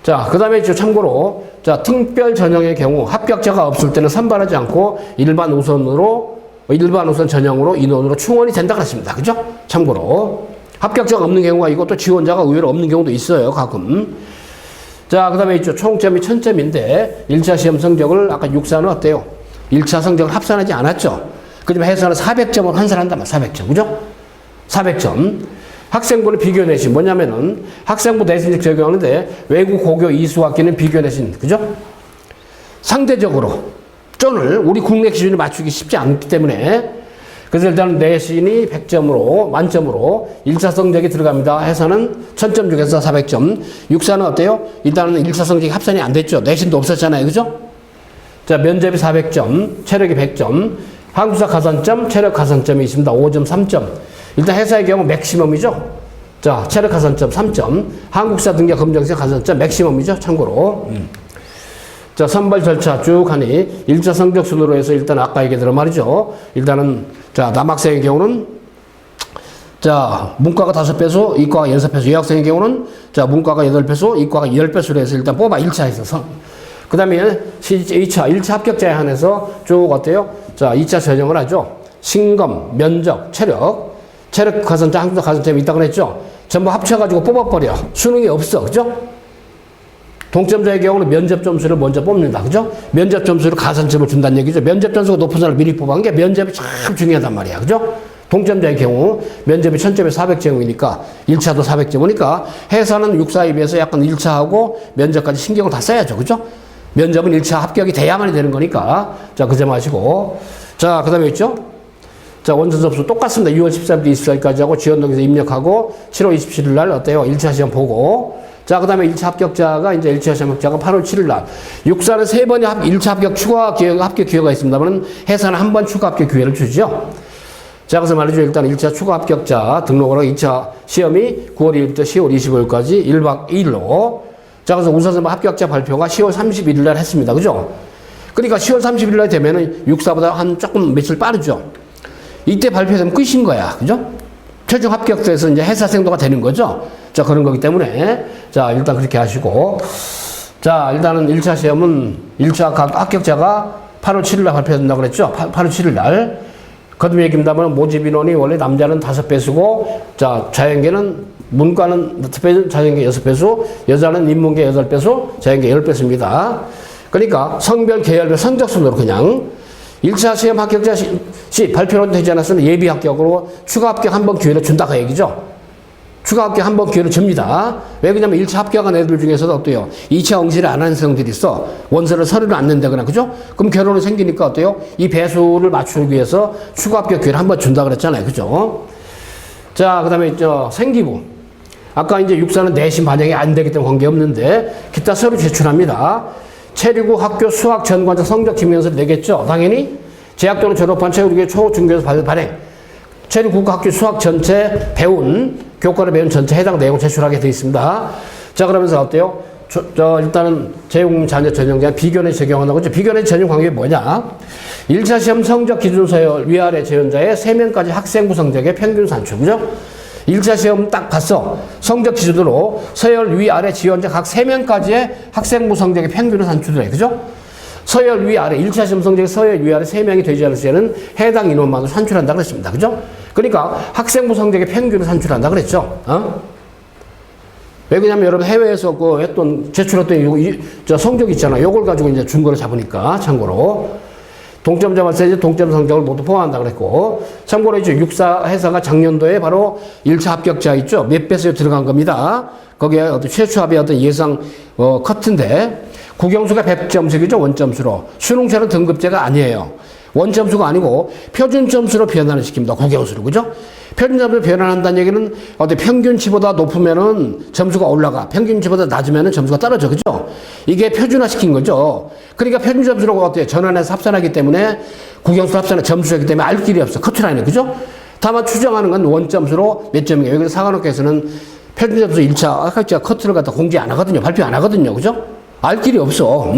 자, 자, 그 다음에 참고로, 자, 특별 전형의 경우 합격자가 없을 때는 선발하지 않고 일반 우선 전형으로 인원으로 충원이 된다 그랬습니다. 그죠? 참고로. 합격자가 없는 경우가 있고 또 지원자가 의외로 없는 경우도 있어요. 가끔. 자, 그 다음에 있죠. 총점이 1000점인데 1차 시험 성적을 아까 육사는 어때요? 1차 성적을 합산하지 않았죠. 그지만 해서는 400점을 환산한단 말이야. 400점. 그죠? 400점. 학생부는 비교 내신 뭐냐면은 학생부 내신식 적용하는데 외국 고교 이수학기는 비교 내신. 그죠? 상대적으로 쫀을 우리 국내 기준에 맞추기 쉽지 않기 때문에 그래서 일단 내신이 100점으로 만점으로 1차 성적이 들어갑니다. 해서는 1000점 중에서 400점. 육사는 어때요? 일단은 1차 성적이 합산이 안 됐죠. 내신도 없었잖아요. 그죠? 자, 면접이 400점, 체력이 100점, 한국사 가산점, 체력 가산점이 있습니다. 5점, 3점. 일단 회사의 경우 맥시멈이죠. 자, 체력 가산점 3점, 한국사 등록 검정시 가산점 맥시멈이죠. 참고로. 자, 선발 절차 쭉 하니 1차 성적 순으로 해서 일단 아까 얘기했던 말이죠. 일단은 자, 남학생의 경우는 자, 문과가 5배수, 이과가 6배수, 여학생의 경우는 자, 문과가 8배수, 이과가 10배수로 해서 일단 뽑아 1차에서. 그 다음에 1차 합격자에 한해서 쭉 어때요? 자, 2차 전형을 하죠. 신검, 면접, 체력 가산점, 한국사 가산점이 있다고 그랬죠. 전부 합쳐가지고 뽑아버려. 수능이 없어. 그죠? 동점자의 경우는 면접 점수를 먼저 뽑는다. 그죠? 면접 점수를 가산점을 준다는 얘기죠. 면접 점수가 높은 사람을 미리 뽑은 게 면접이 참 중요하단 말이야. 그죠? 동점자의 경우 면접이 1000점에 400점이니까 1차도 400점이니까 해사는 육사에 비해서 약간 1차하고 면접까지 신경을 다 써야죠. 그죠? 면접은 1차 합격이 돼야만이 되는 거니까. 자, 그 점 하시고. 자, 그 다음에 있죠? 자, 원서 접수 똑같습니다. 6월 13일, 24일까지 하고 지원동에서 입력하고 7월 27일 날 어때요? 1차 시험 보고. 자, 그 다음에 1차 합격자가 이제 1차 시험 합격자가 8월 7일 날. 육사는 3번의 1차 합격 추가 기회가, 합격 기회가 있습니다만 해사는 한 번 추가 합격 기회를 주죠. 자, 그래서 말이죠. 일단 1차 추가 합격자 등록을 하고 2차 시험이 9월 1일부터 10월 25일까지 1박 2일로. 자, 그래서 우선 합격자 발표가 10월 31일 날 했습니다. 그죠? 그러니까 10월 31일 날 되면은 육사보다 한 조금 며칠 빠르죠. 이때 발표되면 끝인 거야. 그죠? 최종 합격돼서 이제 해사생도가 되는 거죠. 자, 그런 거기 때문에. 자, 일단 그렇게 하시고. 자, 일단은 1차 시험은 1차 각 합격자가 8월 7일 날 발표된다고 그랬죠. 8월 7일 날. 거듭 얘기합니다만 모집 인원이 원래 남자는 5배수고, 자, 자연계는 문과는 5배수, 자연계 6배수, 여자는 인문계 8배수, 자연계 10배수입니다. 그러니까 성별, 계열별 성적순으로 그냥 1차 시험 합격자 시 발표로 되지 않았으면 예비 합격으로 추가 합격 한 번 기회를 준다 그 얘기죠. 추가 합격 한 번 기회를 줍니다. 왜 그러냐면 1차 합격한 애들 중에서도 어때요? 2차 응시를 안 하는 학생들이 있어. 원서를 서류를 안 낸다거나 그죠? 그럼 결혼이 생기니까 어때요? 이 배수를 맞추기 위해서 추가 합격 기회를 한 번 준다 그랬잖아요. 그죠? 자, 그 다음에 생기부. 아까 이제 육사는 내신 반영이 안 되기 때문에 관계없는데 기타 서류 제출합니다. 체리고 학교 수학 전과자 성적 증명서를 내겠죠. 당연히 재학 또는 졸업한 체육계 초, 중교에서 발행. 체리국 학교 수학 전체 배운 교과를 배운 전체 해당 내용을 제출하게 되어 있습니다. 자, 그러면서 어때요? 일단은 재용 자녀 전형제 비교내 적용한다고 했죠. 비교내 전형 관계 뭐냐? 1차 시험 성적 기준 서열 위아래 지원자의 3명까지 학생부 성적의 평균 산출. 그죠? 1차 시험 딱 봤어. 성적 기준으로 서열 위아래 지원자 각 3명까지의 학생부 성적의 평균을 산출해. 그죠? 서열 위아래 1차 시험 성적이 서열 위아래 3명이 되지 않을 시에는 해당 인원만으로 산출한다 그랬습니다. 그죠? 그러니까 학생부 성적의 평균을 산출한다 그랬죠. 왜 그러냐면 여러분 해외에서 했던 제출했던 저 성적 있잖아. 요걸 가지고 이제 준 거를 잡으니까 참고로. 동점자만 세제 동점 성적을 모두 포함한다 그랬고, 참고로 이제 육사 회사가 작년도에 바로 1차 합격자 있죠. 몇 배수에 들어간 겁니다. 거기에 어떤 최초합의 어떤 예상 커트인데 국영수가 100점씩이죠. 원점수로. 수능처럼 등급제가 아니에요. 원점수가 아니고 표준점수로 변환을 시킵니다. 국영수로. 그죠? 표준점수로 변환한다는 얘기는 어때 평균치보다 높으면은 점수가 올라가. 평균치보다 낮으면은 점수가 떨어져. 그죠? 이게 표준화 시킨 거죠. 그러니까 표준점수로 어때요? 전환해서 합산하기 때문에 국영수 합산은 점수이기 때문에 알 길이 없어. 커트라인은. 그죠? 다만 추정하는 건 원점수로 몇 점이에요. 여기서 사관학교에서는 표준점수 1차 합격자 커트를 갖다 공지 안 하거든요. 발표 안 하거든요. 그죠? 알 길이 없어.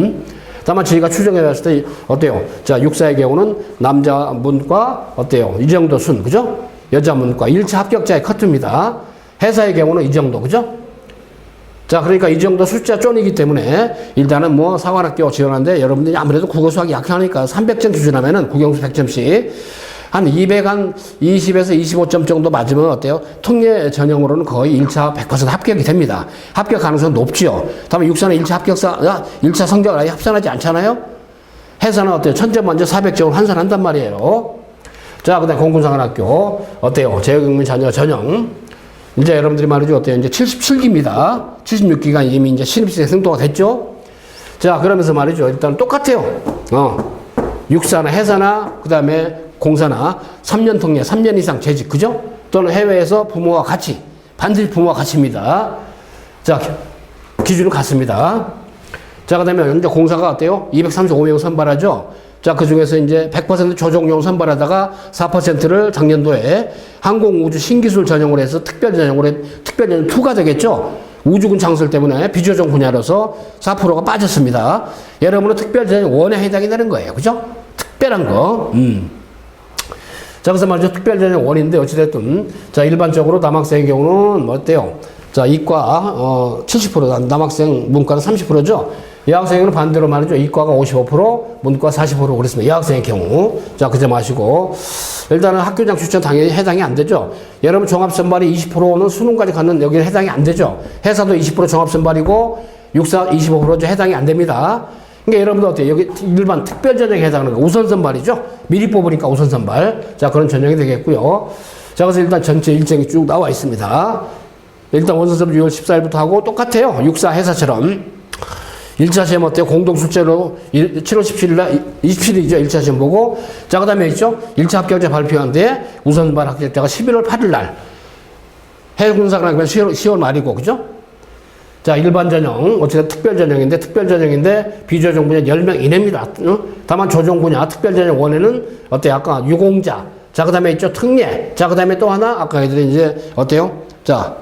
다만 저희가 추정해 봤을 때 어때요? 자, 육사의 경우는 남자 문과 어때요? 이 정도 순. 그죠? 여자 문과 1차 합격자의 커트입니다. 회사의 경우는 이 정도. 그죠? 자, 그러니까 이 정도 숫자 쫀이기 때문에 일단은 뭐 사관학교 지원하는데 여러분들이 아무래도 국어 수학이 약하니까 300점 기준하면은 국영수 100점씩 한 220에서 25점 정도 맞으면 어때요? 통계 전형으로는 거의 1차 100% 합격이 됩니다. 합격 가능성은 높지요. 다음에 육사는 1차 1차 성적을 아예 합산하지 않잖아요? 해사는 어때요? 1000점 먼저 400점을 환산한단 말이에요. 자, 그 다음에 공군사관학교. 어때요? 제외국민 자녀 전형. 이제 여러분들이 말이죠. 어때요? 이제 77기입니다. 76기가 이미 이제 신입생 승도가 됐죠? 자, 그러면서 말이죠. 일단 똑같아요. 육사나 해사나, 그 다음에 공사나 3년 통례, 3년 이상 재직, 그죠? 또는 해외에서 부모와 같이, 반드시 부모와 같이입니다. 자, 기준은 같습니다. 자, 그 다음에 현재 공사가 어때요? 235명 선발하죠? 자, 그 중에서 이제 100% 조종용 선발하다가 4%를 작년도에 항공우주 신기술 전형으로 해서 특별 전형 2가 되겠죠? 우주군 창설 때문에 비조종 분야로서 4%가 빠졌습니다. 여러분은 특별 전형 1에 해당이 되는 거예요. 그죠? 특별한 거. 자, 그래서 말이죠. 특별 전형 1인데 어찌됐든. 자, 일반적으로 남학생의 경우는 뭐 어때요? 자, 이과, 70%, 남학생 문과는 30%죠? 여학생은 반대로 말이죠. 이과가 55%, 문과 40% 그랬습니다. 여학생의 경우. 자, 그 점 아시고. 일단은 학교장 추천 당연히 해당이 안 되죠. 여러분 종합선발이 20%는 수능까지 가는 여기는 해당이 안 되죠. 해사도 20% 종합선발이고, 육사 25%죠. 해당이 안 됩니다. 그러니까 여러분들 어때요? 여기 일반 특별 전형에 해당하는 거. 우선 선발이죠. 미리 뽑으니까 우선 선발. 자, 그런 전형이 되겠고요. 자, 그래서 일단 전체 일정이 쭉 나와 있습니다. 일단 원서섭 6월 14일부터 하고 똑같아요. 육사 해사처럼. 1차 시험 어때요? 공동 출제로 7월 17일 날 27일이죠. 1차 시험 보고. 자, 그 다음에 있죠? 1차 합격자 발표하는데 우선 선발 합격자가 11월 8일 날. 해군사관학교는 10월 말이고, 그죠? 자, 일반 전형, 어쨌든 특별 전형인데, 비조종 분야 10명 이내입니다. 다만 조종 분야, 특별 전형 1에는 어때요? 아까 유공자. 자, 그 다음에 있죠? 특례. 자, 그 다음에 또 하나, 아까 애들이 이제, 어때요? 자,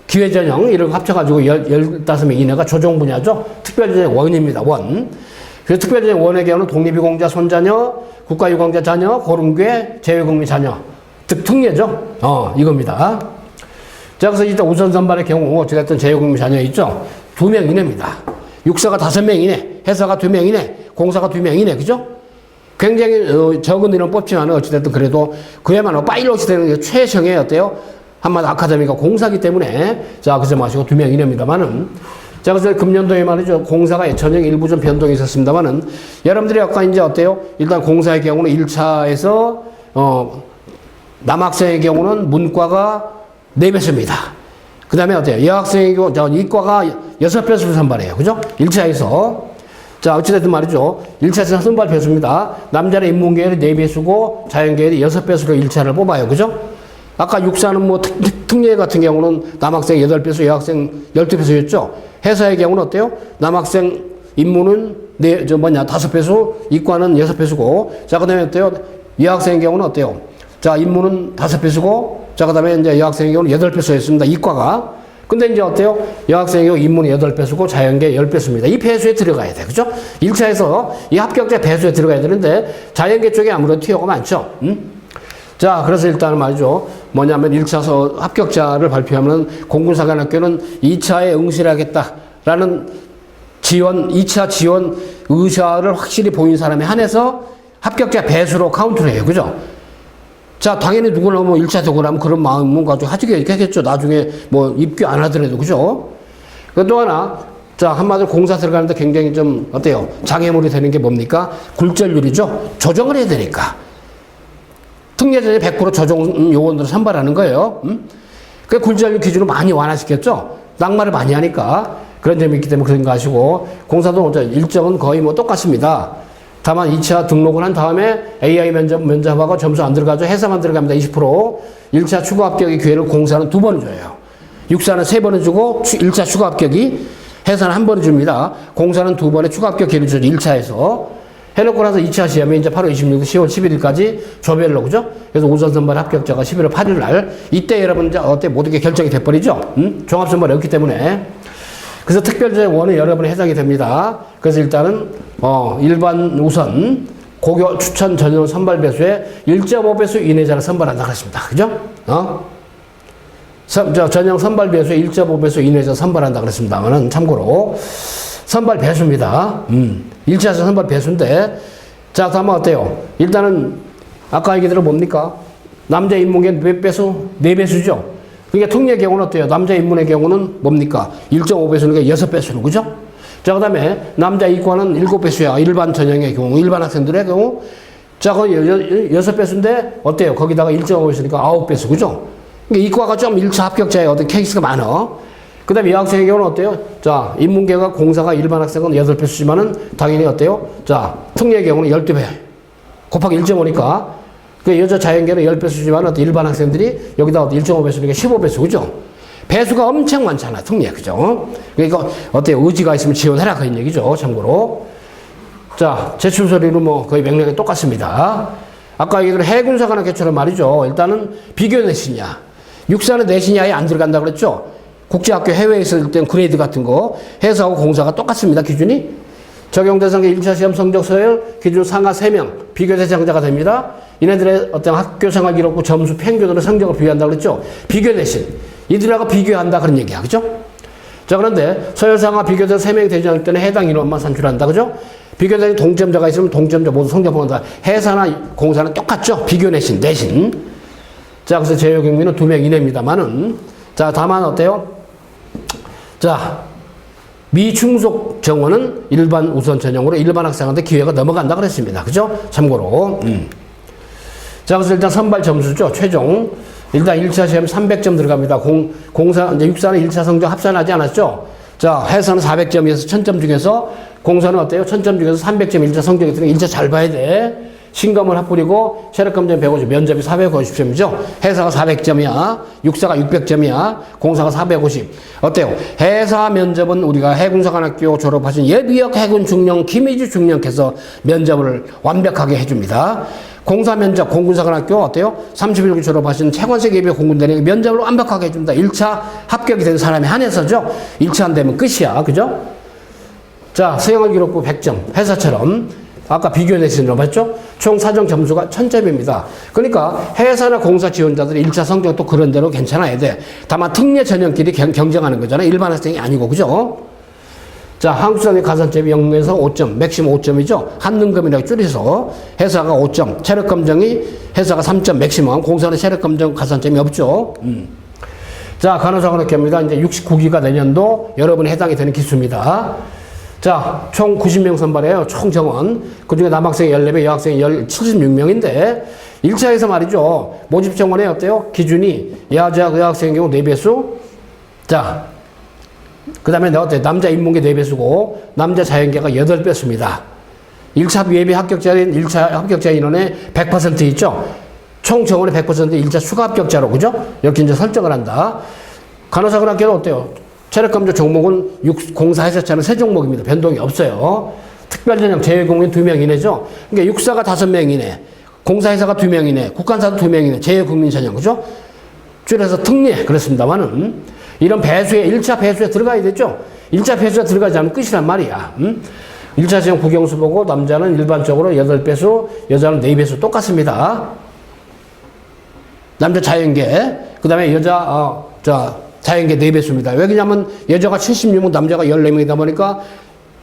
기회 전형, 이런 거 합쳐가지고 15명 이내가 조종 분야죠? 특별 전형 1입니다. 1. 그래서 특별 전형 1의 경우는 독립유공자 손자녀, 국가유공자 자녀, 고rum괴, 제외국민 자녀. 특례죠? 이겁니다. 자, 그래서 일단 우선 선발의 경우, 어찌됐든 제외국민 자녀 있죠? 2명 이내입니다. 육사가 5명 이내, 해사가 2명 이내, 공사가 2명 이내, 그죠? 굉장히 적은 인원 뽑지만 어찌됐든 그래도 그야말로 파일럿이 되는 게 최정의 어때요? 한마디 아카데미가 공사기 때문에, 자, 그저 마시고 2명 이내입니다만은. 자, 그래서 금년도에 말이죠. 공사가 전형 일부 좀 변동이 있었습니다만은, 여러분들이 아까 이제 어때요? 일단 공사의 경우는 1차에서, 남학생의 경우는 문과가 4배수입니다. 그 다음에 어때요? 여학생의 경우, 이과가 6배수를 선발해요. 그죠? 1차에서. 자, 어찌됐든 말이죠. 1차에서 선발 배수입니다. 남자는 인문계열이 4배수고, 자연계열이 6배수로 1차를 뽑아요. 그죠? 아까 육사는 뭐 특례 같은 경우는 남학생 8배수, 여학생 12배수였죠? 해사의 경우는 어때요? 남학생 인문은 5배수, 이과는 6배수고, 자, 그 다음에 어때요? 여학생의 경우는 어때요? 자, 인문은 5배수고, 자, 그 다음에 이제 여학생의 경우는 8배수였습니다. 이과가. 근데 이제 어때요? 여학생의 경우 인문이 8배수고, 자연계 10배수입니다. 이 배수에 들어가야 돼. 그죠? 1차에서 이 합격자 배수에 들어가야 되는데, 자연계 쪽에 아무래도 티오가 많죠? 자, 그래서 일단 말이죠. 뭐냐면 1차 합격자를 발표하면 공군사관학교는 2차에 응시하겠다라는 2차 지원 의사를 확실히 보인 사람에 한해서 합격자 배수로 카운트를 해요. 그죠? 자, 당연히 누구나 뭐 1차 되고 나면 그런 마음은 가지고 하겠죠. 나중에 뭐 입교 안 하더라도. 그죠? 또 하나, 자, 한마디로 공사 들어가는데 굉장히 좀 어때요? 장애물이 되는 게 뭡니까? 굴절률이죠. 조정을 해야 되니까. 특례전에 100% 조정 요원들을 선발하는 거예요. 그 굴절률 기준을 많이 완화시켰죠. 낙마를 많이 하니까 그런 점이 있기 때문에 그런 거 하시고, 공사도 일정은 거의 뭐 똑같습니다. 다만 2차 등록을 한 다음에 AI 면접하고 점수 안 들어가죠. 해사만 들어갑니다. 20%. 1차 추가 합격의 기회를 공사는 2번 줘요. 육사는 3번을 주고 1차 추가 합격이, 해사는 1번을 줍니다. 공사는 2번의 추가 합격 기회를 주죠. 1차에서. 해놓고 나서 2차 시험이 이제 8월 26일, 10월 11일까지 조별로, 그죠? 그래서 우선 선발 합격자가 11월 8일 날, 이때 여러분 이제 모든 게 결정이 돼버리죠? 종합 선발이 없기 때문에. 그래서 특별전형 1은 여러분이 해당이 됩니다. 그래서 일단은, 일반 우선, 고교 추천 전형 선발 배수에 1.5배수 이내자를 선발한다 그랬습니다. 그죠? 전형 선발 배수 1.5배수 이내에서 선발한다 그랬습니다만은 참고로 선발 배수입니다. 1차에서 선발 배수인데 자, 다음은 어때요? 일단은 아까 얘기대로 뭡니까? 남자 인문계 몇 배수? 4배수죠. 그러니까 특례의 경우는 어때요? 남자 인문의 경우는 뭡니까? 1.5배수니까 6배수로, 그죠? 자, 그 다음에 남자 이과는 7배수야. 일반 전형의 경우, 일반 학생들의 경우. 자, 그 6배수인데 어때요? 거기다가 1.5배수니까 9배수, 그죠? 그러니까 이과가 좀 1차 합격자의 어떤 케이스가 많아. 그 다음에 여학생의 경우는 어때요? 자, 인문계가 공사가 일반 학생은 8배수지만은 당연히 어때요? 자, 특례의 경우는 12배. 곱하기 1.5니까. 그 여자 자연계는 10배수지만 일반 학생들이 여기다 1.5배수니까 15배수, 그죠? 배수가 엄청 많잖아, 특례, 그죠? 그러니까 어때요? 의지가 있으면 지원해라, 그런 얘기죠, 참고로. 자, 제출서류는 뭐 거의 맥락이 똑같습니다. 아까 얘기한 해군사관학 개출은 말이죠. 일단은 비교 내신이야. 육사는 내신이 아예 안 들어간다 그랬죠? 국제학교 해외에 있을 땐 그레이드 같은 거 해서하고 공사가 똑같습니다, 기준이. 적용 대상의 1차 시험 성적 서열 기준 상하 3명 비교 대상자가 됩니다. 이네들의 어떤 학교 생활 기록부 점수 평균으로 성적을 비교한다 그랬죠? 비교 내신. 이들하고 비교한다 그런 얘기야, 그죠? 자, 그런데 서열 상하 비교 대상 3명이 되지 않을 때는 해당 인원만 산출한다, 그죠? 비교 대상 동점자가 있으면 동점자 모두 성적 보는다. 해사나 공사는 똑같죠? 비교 내신, 내신. 자, 그래서 제외경비는 2명 이내입니다만은. 자, 다만 어때요? 자, 미충속 정원은 일반 우선 전형으로 일반 학생한테 기회가 넘어간다 그랬습니다. 그죠? 참고로. 자, 그래서 일단 선발 점수죠. 최종. 일단 1차 시험 300점 들어갑니다. 공사, 이제 육사는 1차 성적 합산하지 않았죠? 자, 해서는 400점에서 1000점 중에서 공사는 어때요? 1000점 중에서 300점 1차 성적이 있으니까 1차 잘 봐야 돼. 신검을 합불이고 체력검정 150, 면접이 450점이죠. 해사가 400점이야. 육사가 600점이야. 공사가 450. 어때요? 해사 면접은 우리가 해군사관학교 졸업하신 예비역 해군 중령 김희주 중령께서 면접을 완벽하게 해줍니다. 공사 면접 공군사관학교 어때요? 31기 졸업하신 최건석 예비역 공군대령 면접을 완벽하게 해줍니다. 1차 합격이 된 사람에 한해서죠. 1차 안 되면 끝이야. 그죠? 자, 수행할 기록부 100점. 회사처럼. 아까 비교 내신으로 봤죠? 총 사정 점수가 1000점입니다. 그러니까 해사나 공사 지원자들이 1차 성적도 그런 대로 괜찮아야 돼. 다만 특례 전형끼리 경쟁하는 거잖아요. 일반 학생이 아니고, 그죠? 자, 한국사관의 가산점이 0에서 5점, 맥시멈 5점이죠. 한능검이라고 줄여서 해사가 5점, 체력검정이 해사가 3점, 맥시멈, 공사는 체력검정 가산점이 없죠. 자, 간호사관학교입니다. 이제 69기가 내년도 여러분이 해당이 되는 기수입니다. 자, 총 90명 선발해요. 총 정원. 그 중에 남학생이 14명, 여학생이 76명인데, 1차에서 말이죠. 모집 정원에 어때요? 기준이 여자, 여학생의 경우 4배수. 자, 그 다음에 어때요? 남자 인문계 4배수고, 남자 자연계가 8배수입니다. 1차 예비 합격자인 1차 합격자 인원의 100% 있죠? 총 정원의 100% 1차 추가 합격자로, 그죠? 이렇게 이제 설정을 한다. 간호사관학교는 어때요? 체력검정 종목은 공사 해설자는 3종목입니다. 변동이 없어요. 특별전형 제외국민 2명 이내죠. 그러니까 육사가 5명 이내, 공사회사가 2명 이내, 국간사도 2명 이내, 제외국민 전형, 그죠? 줄여서 특례, 그렇습니다만은, 이런 배수에, 1차 배수에 들어가야 되죠? 1차 배수에 들어가지 않으면 끝이란 말이야. 1차 시험 국영수 보고, 남자는 일반적으로 8배수, 여자는 4배수 똑같습니다. 남자 자연계, 그 다음에 여자, 자연계 4배수입니다. 왜냐면 여자가 76명, 남자가 14명이다 보니까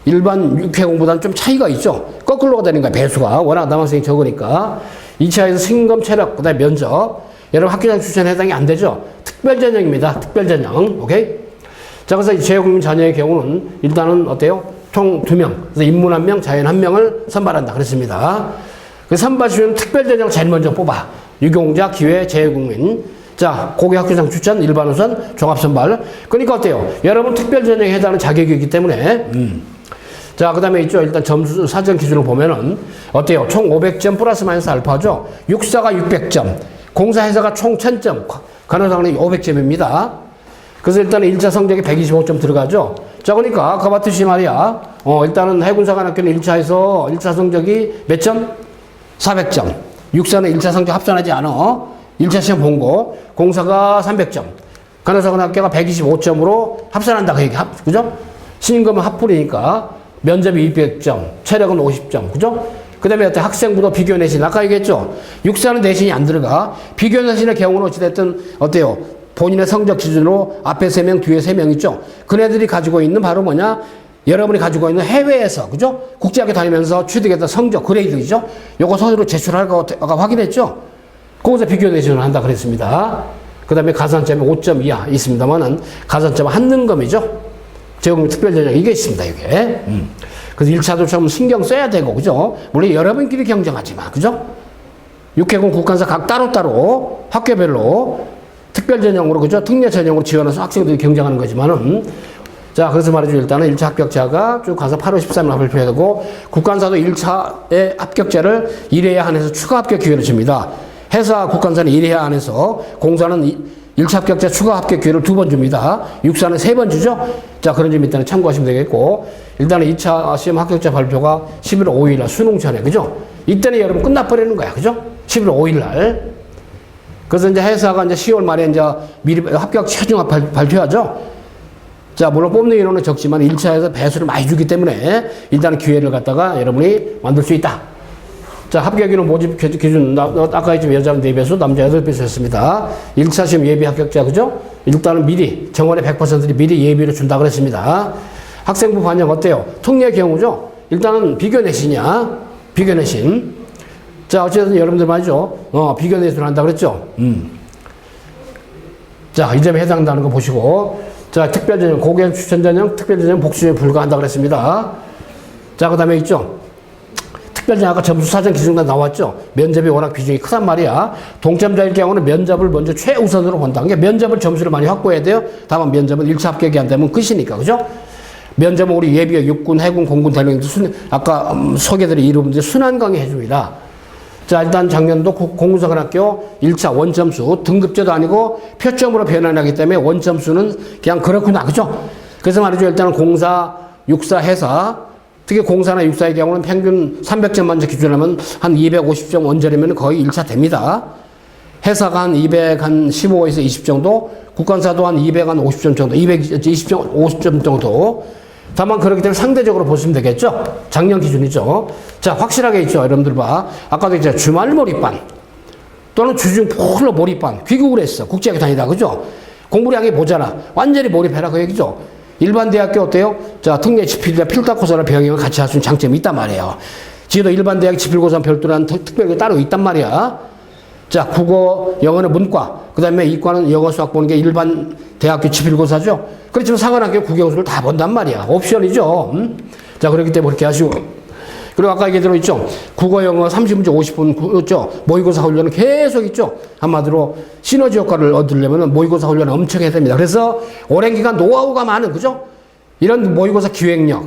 일반 육해공보다는 좀 차이가 있죠. 거꾸로가 되는 거야, 배수가. 워낙 남학생이 적으니까. 2차에서 신검, 체력, 그 다음에 면접. 여러분 학교장 추천에 해당이 안 되죠. 특별전형입니다. 특별전형. 오케이? 자, 그래서 제외국민 자녀의 경우는 일단은 어때요? 총 2명. 그래서 인문 1명, 자연 1명을 선발한다. 그랬습니다. 그 선발 시는 특별전형 제일 먼저 뽑아. 유공자, 기회, 제외국민. 자, 고교 학교장 추천, 일반 우선, 종합선발. 그러니까 어때요? 여러분 특별전형에 해당하는 자격이기 때문에, 자, 그 다음에 있죠. 일단 점수 사전 기준을 보면은, 어때요? 총 500점 플러스 마이너스 알파죠? 육사가 600점, 공사회사가 총 1000점, 간호사관이 500점입니다. 그래서 일단은 1차 성적이 125점 들어가죠? 자, 그러니까, 아까 봤듯이 말이야. 일단은 해군사관학교는 1차에서 1차 성적이 몇 점? 400점. 육사는 1차 성적 합산하지 않아. 1차 시험 본 거, 공사가 300점, 간호사관학교가 125점으로 합산한다, 그 얘기, 그죠? 신임금은 합불이니까, 면접이 200점, 체력은 50점, 그죠? 그 다음에 학생부도 비교 내신, 아까 얘기했죠? 육사는 내신이 안 들어가. 비교 내신의 경우는 어찌됐든, 어때요? 본인의 성적 기준으로 앞에 3명, 뒤에 3명 있죠. 그네들이 가지고 있는 바로 뭐냐? 여러분이 가지고 있는 해외에서, 그죠? 국제학교 다니면서 취득했던 성적, 그레이드죠? 요거 서류로 제출할 거 아까 확인했죠? 거기서 비교 대신을 한다 그랬습니다. 그 다음에 가산점이 5점 이하 있습니다만은 가산점 한능검이죠? 제공 특별전형 이게 있습니다, 이게. 그래서 1차도 좀 신경 써야 되고, 그죠? 물론 여러분끼리 경쟁하지만, 그죠? 육해공 국간사 각 따로따로 학교별로 특별전형으로, 그죠? 특례전형으로 지원해서 학생들이 경쟁하는 거지만은 자, 그래서 말이죠. 일단은 1차 합격자가 쭉 가서 8월 13일 발표해야 되고, 국간사도 1차의 합격자를 1회 안에서 추가 합격 기회를 줍니다. 해사 국간사는 1회 안에서, 공사는 1차 합격자 추가 합격 기회를 2번 줍니다. 육사는 3번 주죠? 자, 그런 점 일단은 참고하시면 되겠고, 일단은 2차 시험 합격자 발표가 11월 5일 날 수능 전에, 그죠? 이때는 여러분 끝나버리는 거야, 그죠? 11월 5일 날. 그래서 이제 해사가 이제 10월 말에 이제 미리 합격 최종 발표하죠? 자, 물론 뽑는 인원은 적지만 1차에서 배수를 많이 주기 때문에 일단은 기회를 갖다가 여러분이 만들 수 있다. 자, 합격 인원 모집 기준, 아까 했지만 여자는 4배수, 남자 8배수 했습니다. 1차 시험 예비 합격자, 그죠? 일단은 미리, 정원의 100%를 미리 예비로 준다 그랬습니다. 학생부 반영 어때요? 통례 경우죠? 일단은 비교 내신이야. 비교 내신. 자, 어쨌든 여러분들 말이죠. 비교 내신을 한다 그랬죠? 자, 이 점에 해당되는 거 보시고. 자, 특별전형, 고객 추천전형, 특별전형 복수에 불과한다 그랬습니다. 자, 그 다음에 있죠. 특별전형 아까 점수 사전 기준과 나왔죠. 면접이 워낙 비중이 크단 말이야. 동점자일 경우는 면접을 먼저 최우선으로 본다는 게 면접을 점수를 많이 확보해야 돼요. 다만 면접은 1차 합격이 안 되면 끝이니까, 그죠? 면접은 우리 예비역, 육군, 해군, 공군, 대령도 아까 소개드린 이름들 순환 강의 해줍니다. 자, 일단 작년도 공군사관학교 1차 원점수 등급제도 아니고 표점으로 변환하기 때문에 원점수는 그냥 그렇구나, 그죠? 그래서 말이죠. 일단은 공사, 육사, 해사, 특히 공사나 육사의 경우는 평균 300점 만점 기준하면 한 250점 원절이면 거의 1차 됩니다. 해사가 한 215에서 20 정도, 국간사도 한 250점 정도, 220점, 50점 정도. 다만 그렇기 때문에 상대적으로 보시면 되겠죠? 작년 기준이죠. 자, 확실하게 있죠. 여러분들 봐. 아까도 있잖아요. 주말 몰입반 또는 주중 풀로 몰입반. 귀국을 했어. 국제학교 다니다. 그죠? 공부량이 모자라. 완전히 몰입해라. 그 얘기죠. 일반 대학교 어때요? 자, 특례 지필이나 필탁고사나 병행을 같이 할 수 있는 장점이 있단 말이에요. 지금도 일반 대학 지필고사 별도란 특별히 따로 있단 말이야. 자, 국어, 영어는 문과, 그 다음에 이과는 영어, 수학 보는 게 일반 대학교 지필고사죠. 그렇지만 사관학교 국영수를 다 본단 말이야. 옵션이죠. 자, 그렇기 때문에 그렇게 하시고. 그리고 아까 얘기 들어있죠. 국어, 영어 30문제 50분, 있죠. 모의고사 훈련은 계속 있죠. 한마디로 시너지 효과를 얻으려면 모의고사 훈련을 엄청 해야 됩니다. 그래서 오랜 기간 노하우가 많은, 그죠? 이런 모의고사 기획력.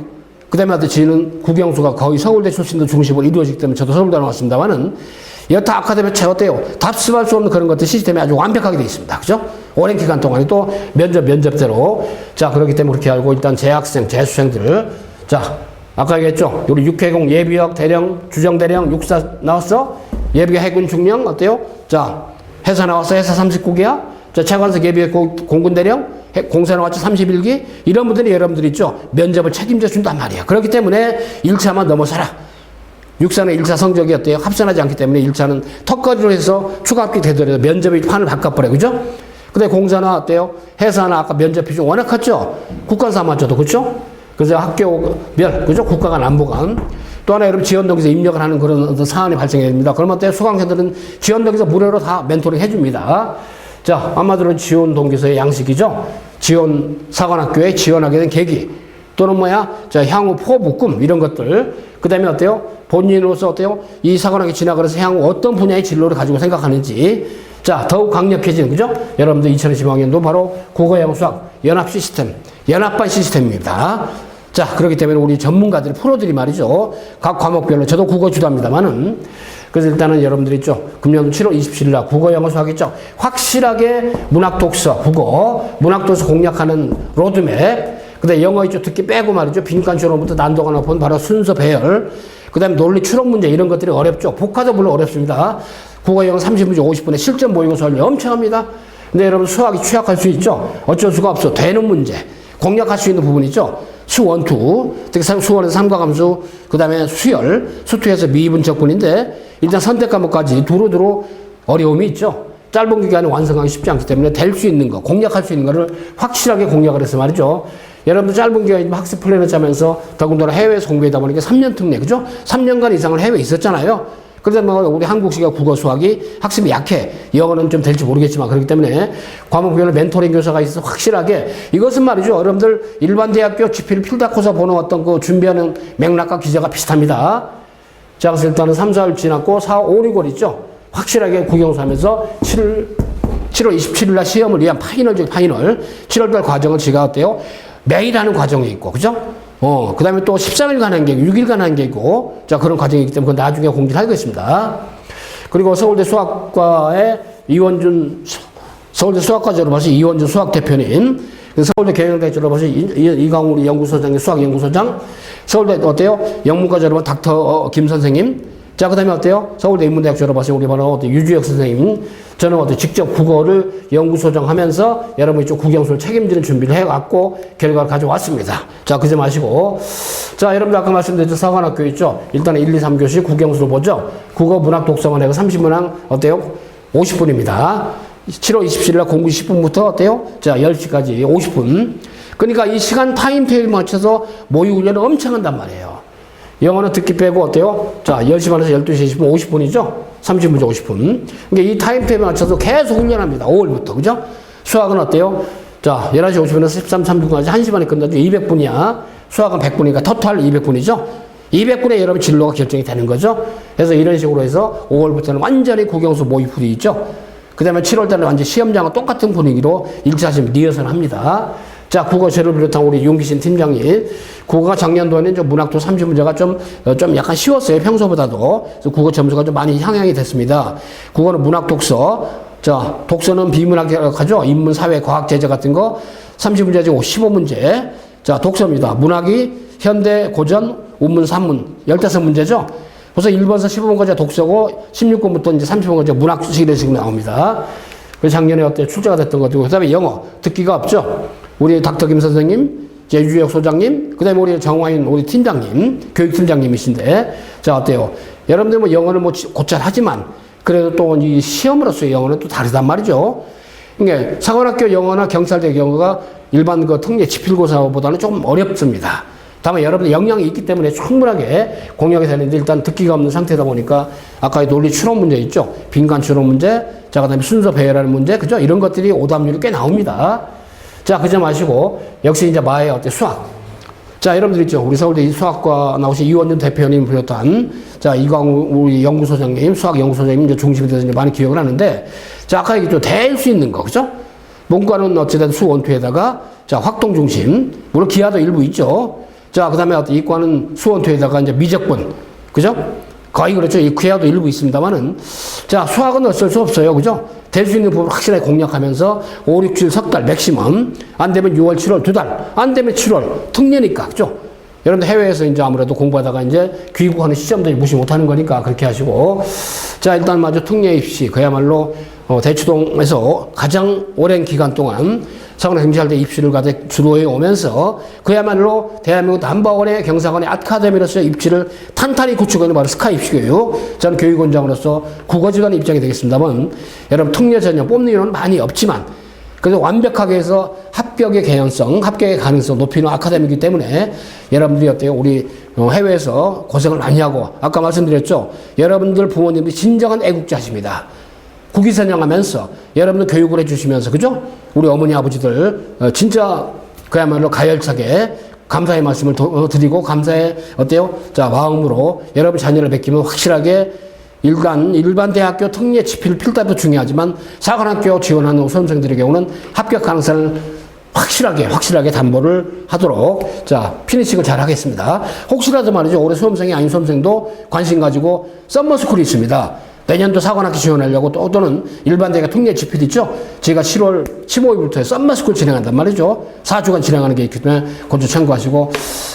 그 다음에 지는 국영수가 거의 서울대 출신들 중심으로 이루어지기 때문에 저도 서울대 나왔습니다만은 여타 아카데미 어때요? 답습할 수 없는 그런 것들 시스템이 아주 완벽하게 되어 있습니다. 그죠? 오랜 기간 동안에 또 면접대로. 자, 그렇기 때문에 그렇게 알고 일단 재학생, 재수생들. 자, 아까 얘기했죠? 우리 육해공 예비역 대령, 주정대령, 육사 나왔어? 예비역 해군 중령 어때요? 자, 해사 나왔어? 해사 39기야? 자, 차관석 예비역 공군대령, 공사 나왔죠? 31기? 이런 분들이 여러분들 있죠? 면접을 책임져 준단 말이야. 그렇기 때문에 1차만 넘어서라. 육사는 1차 성적이 어때요? 합산하지 않기 때문에 1차는 턱걸이로 해서 추가 합격 되더라도 면접이 판을 바꿔버려요. 그죠? 근데 공사나 어때요? 해사나 아까 면접 비중 워낙 컸죠? 국간사 맞춰도, 그죠? 그래서 학교별, 그죠? 국가가 남부간. 또 하나 여러분 지원동에서 입력을 하는 그런 어떤 사안이 발생해야 됩니다. 그러면 어때요? 수강생들은 지원동에서 무료로 다 멘토링 해줍니다. 자, 아마도 지원 동기서의 양식이죠? 지원, 사관학교에 지원하게 된 계기. 또는 자, 향후 포부꿈, 이런 것들. 그 다음에 어때요? 본인으로서 어때요? 이 사관학교 지나가면서 향후 어떤 분야의 진로를 가지고 생각하는지. 자, 더욱 강력해지는, 그죠? 여러분들 2025학년도 바로 국어, 영어, 수학, 연합 시스템, 연합반 시스템입니다. 자, 그렇기 때문에 우리 전문가들, 프로들이 말이죠. 각 과목별로, 저도 국어 주도합니다만은. 그래서 일단은 여러분들 있죠. 금년 7월 27일 날 국어, 영어, 수학 있죠. 확실하게 문학, 독서, 국어, 문학, 독서 공략하는 로드맵. 그 다음에 영어 있죠. 듣기 빼고 말이죠. 빈칸 추론부터 난도가 높은 바로 순서 배열. 그 다음에 논리 추론 문제 이런 것들이 어렵죠. 복화도 물론 어렵습니다. 국어, 영어 30문제 50분에 실전 모의고사 훈련 엄청 합니다. 근데 여러분 수학이 취약할 수 있죠. 어쩔 수가 없어. 되는 문제. 공략할 수 있는 부분 있죠. 수원투, 특히 수원에서 삼과함수, 그 다음에 수열, 수투에서 미분 적분인데 일단 선택 과목까지 두루두루 어려움이 있죠. 짧은 기간에 완성하기 쉽지 않기 때문에 될 수 있는 거, 공략할 수 있는 거를 확실하게 공략을 해서 말이죠. 여러분들 짧은 기간에 학습 플랜을 짜면서 더군다나 해외에서 공부하다 보니까 3년 특례, 그죠? 3년간 이상을 해외에 있었잖아요. 그러다 뭐 우리 한국식과 국어, 수학이 학습이 약해. 영어는 좀 될지 모르겠지만 그렇기 때문에 과목별로 멘토링 교사가 있어서 확실하게 이것은 말이죠. 여러분들 일반 대학교 지필 필다코사 보는 어떤 그 준비하는 맥락과 기제가 비슷합니다. 자, 그래서 일단은 3, 4월 지났고 4, 5, 6월 있죠. 확실하게 국영수하면서 7월 27일 날 시험을 위한 파이널, 7월달 과정을 제가 어때요? 매일 하는 과정이 있고, 그죠? 그 다음에 또 13일간 하는 게 있고, 6일간 하는 게 있고, 자, 그런 과정이 있기 때문에 그건 나중에 공지를 하겠습니다. 그리고 서울대 수학과의 서울대 수학과 졸업하신 이원준 수학대표님, 서울대 경영대 졸업하신 이강우 연구소장님, 수학연구소장, 서울대 어때요? 영문과 졸업한 닥터 김 선생님, 자, 그 다음에 어때요? 서울대 인문대학 졸업하신 우리 바로 유주혁 선생님, 저는 직접 국어를 연구소장 하면서 여러분이 좀 국영수를 책임지는 준비를 해갖고 결과를 가져왔습니다. 자, 그러지 마시고. 자, 여러분들 아까 말씀드렸죠? 사관학교 있죠? 일단 1, 2, 3교시 국영수를 보죠? 국어, 문학, 독서만 해서 30문항 어때요? 50분입니다. 7월 27일 날 공부 10분부터 어때요? 자, 10시까지 50분. 그러니까 이 시간 타임테이블 맞춰서 모의 훈련을 엄청 한단 말이에요. 영어는 듣기 빼고 어때요? 자, 10시 반에서 12시 20분 50분이죠? 30분이죠, 50분. 그러니까 이 타임테이블 맞춰서 계속 훈련합니다. 5월부터. 그죠? 수학은 어때요? 자, 11시 50분에서 13, 3분까지 1시 반에 끝나죠. 200분이야. 수학은 100분이니까 토탈 200분이죠? 200분에 여러분 진로가 결정이 되는 거죠? 그래서 이런 식으로 해서 5월부터는 완전히 국영수 모의 풀이 있죠? 그 다음에 7월달에 완전 시험장과 똑같은 분위기로 1차 시험 리허설 합니다. 자, 국어제를 비롯한 우리 윤기신 팀장님. 국어가 작년도에는 좀 문학도 30문제가 좀 약간 쉬웠어요. 평소보다도. 그래서 국어 점수가 좀 많이 향양이 됐습니다. 국어는 문학 독서. 자, 독서는 비문학하죠. 인문, 사회, 과학, 제재 같은 거. 30문제 중에 15문제. 자, 독서입니다. 문학이 현대, 고전, 운문, 산문. 15문제죠. 그래서 1번에서 15번까지 독서고 16번부터 이제 30번까지 문학 시리즈가 나옵니다. 그래서 작년에 어때 출제가 됐던 것이고, 그 다음에 영어 듣기가 없죠. 우리 닥터 김 선생님, 유주혁 소장님, 그 다음에 우리 정화인 우리 팀장님, 교육팀장님이신데, 자, 어때요? 여러분들 뭐 영어를 뭐 곧잘 하지만, 그래도 또 이 시험으로서의 영어는 또 다르단 말이죠. 그러니까 사관학교 영어나 경찰대 영어가 일반 그 특례 지필고사보다는 조금 어렵습니다. 다만 여러분들 역량이 있기 때문에 충분하게 공략이 되는데 일단 듣기가 없는 상태다 보니까 아까 논리 추론 문제 있죠? 빈칸 추론 문제, 자, 그 다음에 순서 배열하는 문제, 그죠? 이런 것들이 오답률이 꽤 나옵니다. 자, 그러지 마시고, 역시 이제 마의 수학. 자, 여러분들 있죠? 우리 서울대 수학과 나오신 이원준 대표님 비롯한, 자, 이광우 우리 연구소장님, 수학연구소장님 이제 중심이 돼서 이제 많이 기억을 하는데, 자, 아까 얘기했죠? 될 수 있는 거, 그죠? 문과는 어찌됐든 수원투에다가, 자, 확동 중심. 물론 기하도 일부 있죠? 자, 그 다음에 이과는 수원투에다가 이제 미적분. 그죠? 거의 그렇죠. 이 기하도 일부 있습니다만은. 자, 수학은 어쩔 수 없어요. 그죠? 될 수 있는 부분 확실하게 공략하면서 5, 6, 7, 석 달, 맥시멈. 안 되면 6월, 7월 2달. 안 되면 7월. 특례니까. 그죠? 여러분들 해외에서 이제 아무래도 공부하다가 이제 귀국하는 시점도 무시 못하는 거니까 그렇게 하시고. 자, 일단 마저 특례 입시. 그야말로 대치동에서 가장 오랜 기간 동안 사관학경찰대 입시를 주도해 오면서 그야말로 대한민국 넘버원의 경사관의 아카데미로서의 입시를 탄탄히 구축하는 바로 스카이 입시교육. 저는 교육원장으로서 국어지도하는 입장이 되겠습니다만 여러분 특례 전형 뽑는 이유는 많이 없지만 그래서 완벽하게 해서 합격의 개연성, 합격의 가능성 높이는 아카데미이기 때문에 여러분들이 어때요? 우리 해외에서 고생을 많이 하고 아까 말씀드렸죠? 여러분들 부모님들이 진정한 애국자십니다. 국위선양하면서 여러분들 교육을 해주시면서 그죠? 우리 어머니 아버지들 진짜 그야말로 가열차게 감사의 말씀을 드리고 감사의 어때요? 자, 마음으로 여러분 자녀를 뵙기면 확실하게 일반 대학교 특례 지필 필답도 중요하지만 사관학교 지원하는 수험생들의 경우는 합격 가능성을 확실하게 담보를 하도록 자 피니싱을 잘 하겠습니다. 혹시라도 말이죠 올해 수험생이 아닌 수험생도 관심 가지고 썸머스쿨이 있습니다. 내년도 사관학교 지원하려고 또는 일반 대학 특례 지필 있죠. 제가 7월 15일부터 썸머스쿨 진행한단 말이죠. 4주간 진행하는 게 있기 때문에 그것도 참고하시고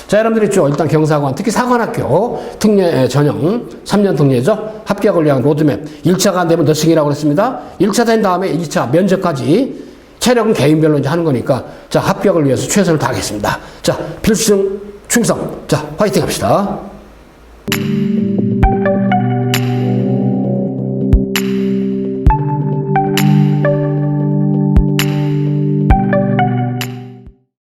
자 여러분들 있죠. 일단 경사관 특히 사관학교 특례 전형 3년 특례죠. 합격을 위한 로드맵 1차가 안 되면 너싱이라고 그랬습니다. 1차 된 다음에 2차 면접까지 체력은 개인별로 이제 하는 거니까 자 합격을 위해서 최선을 다하겠습니다. 자 필승 충성 자 화이팅 합시다.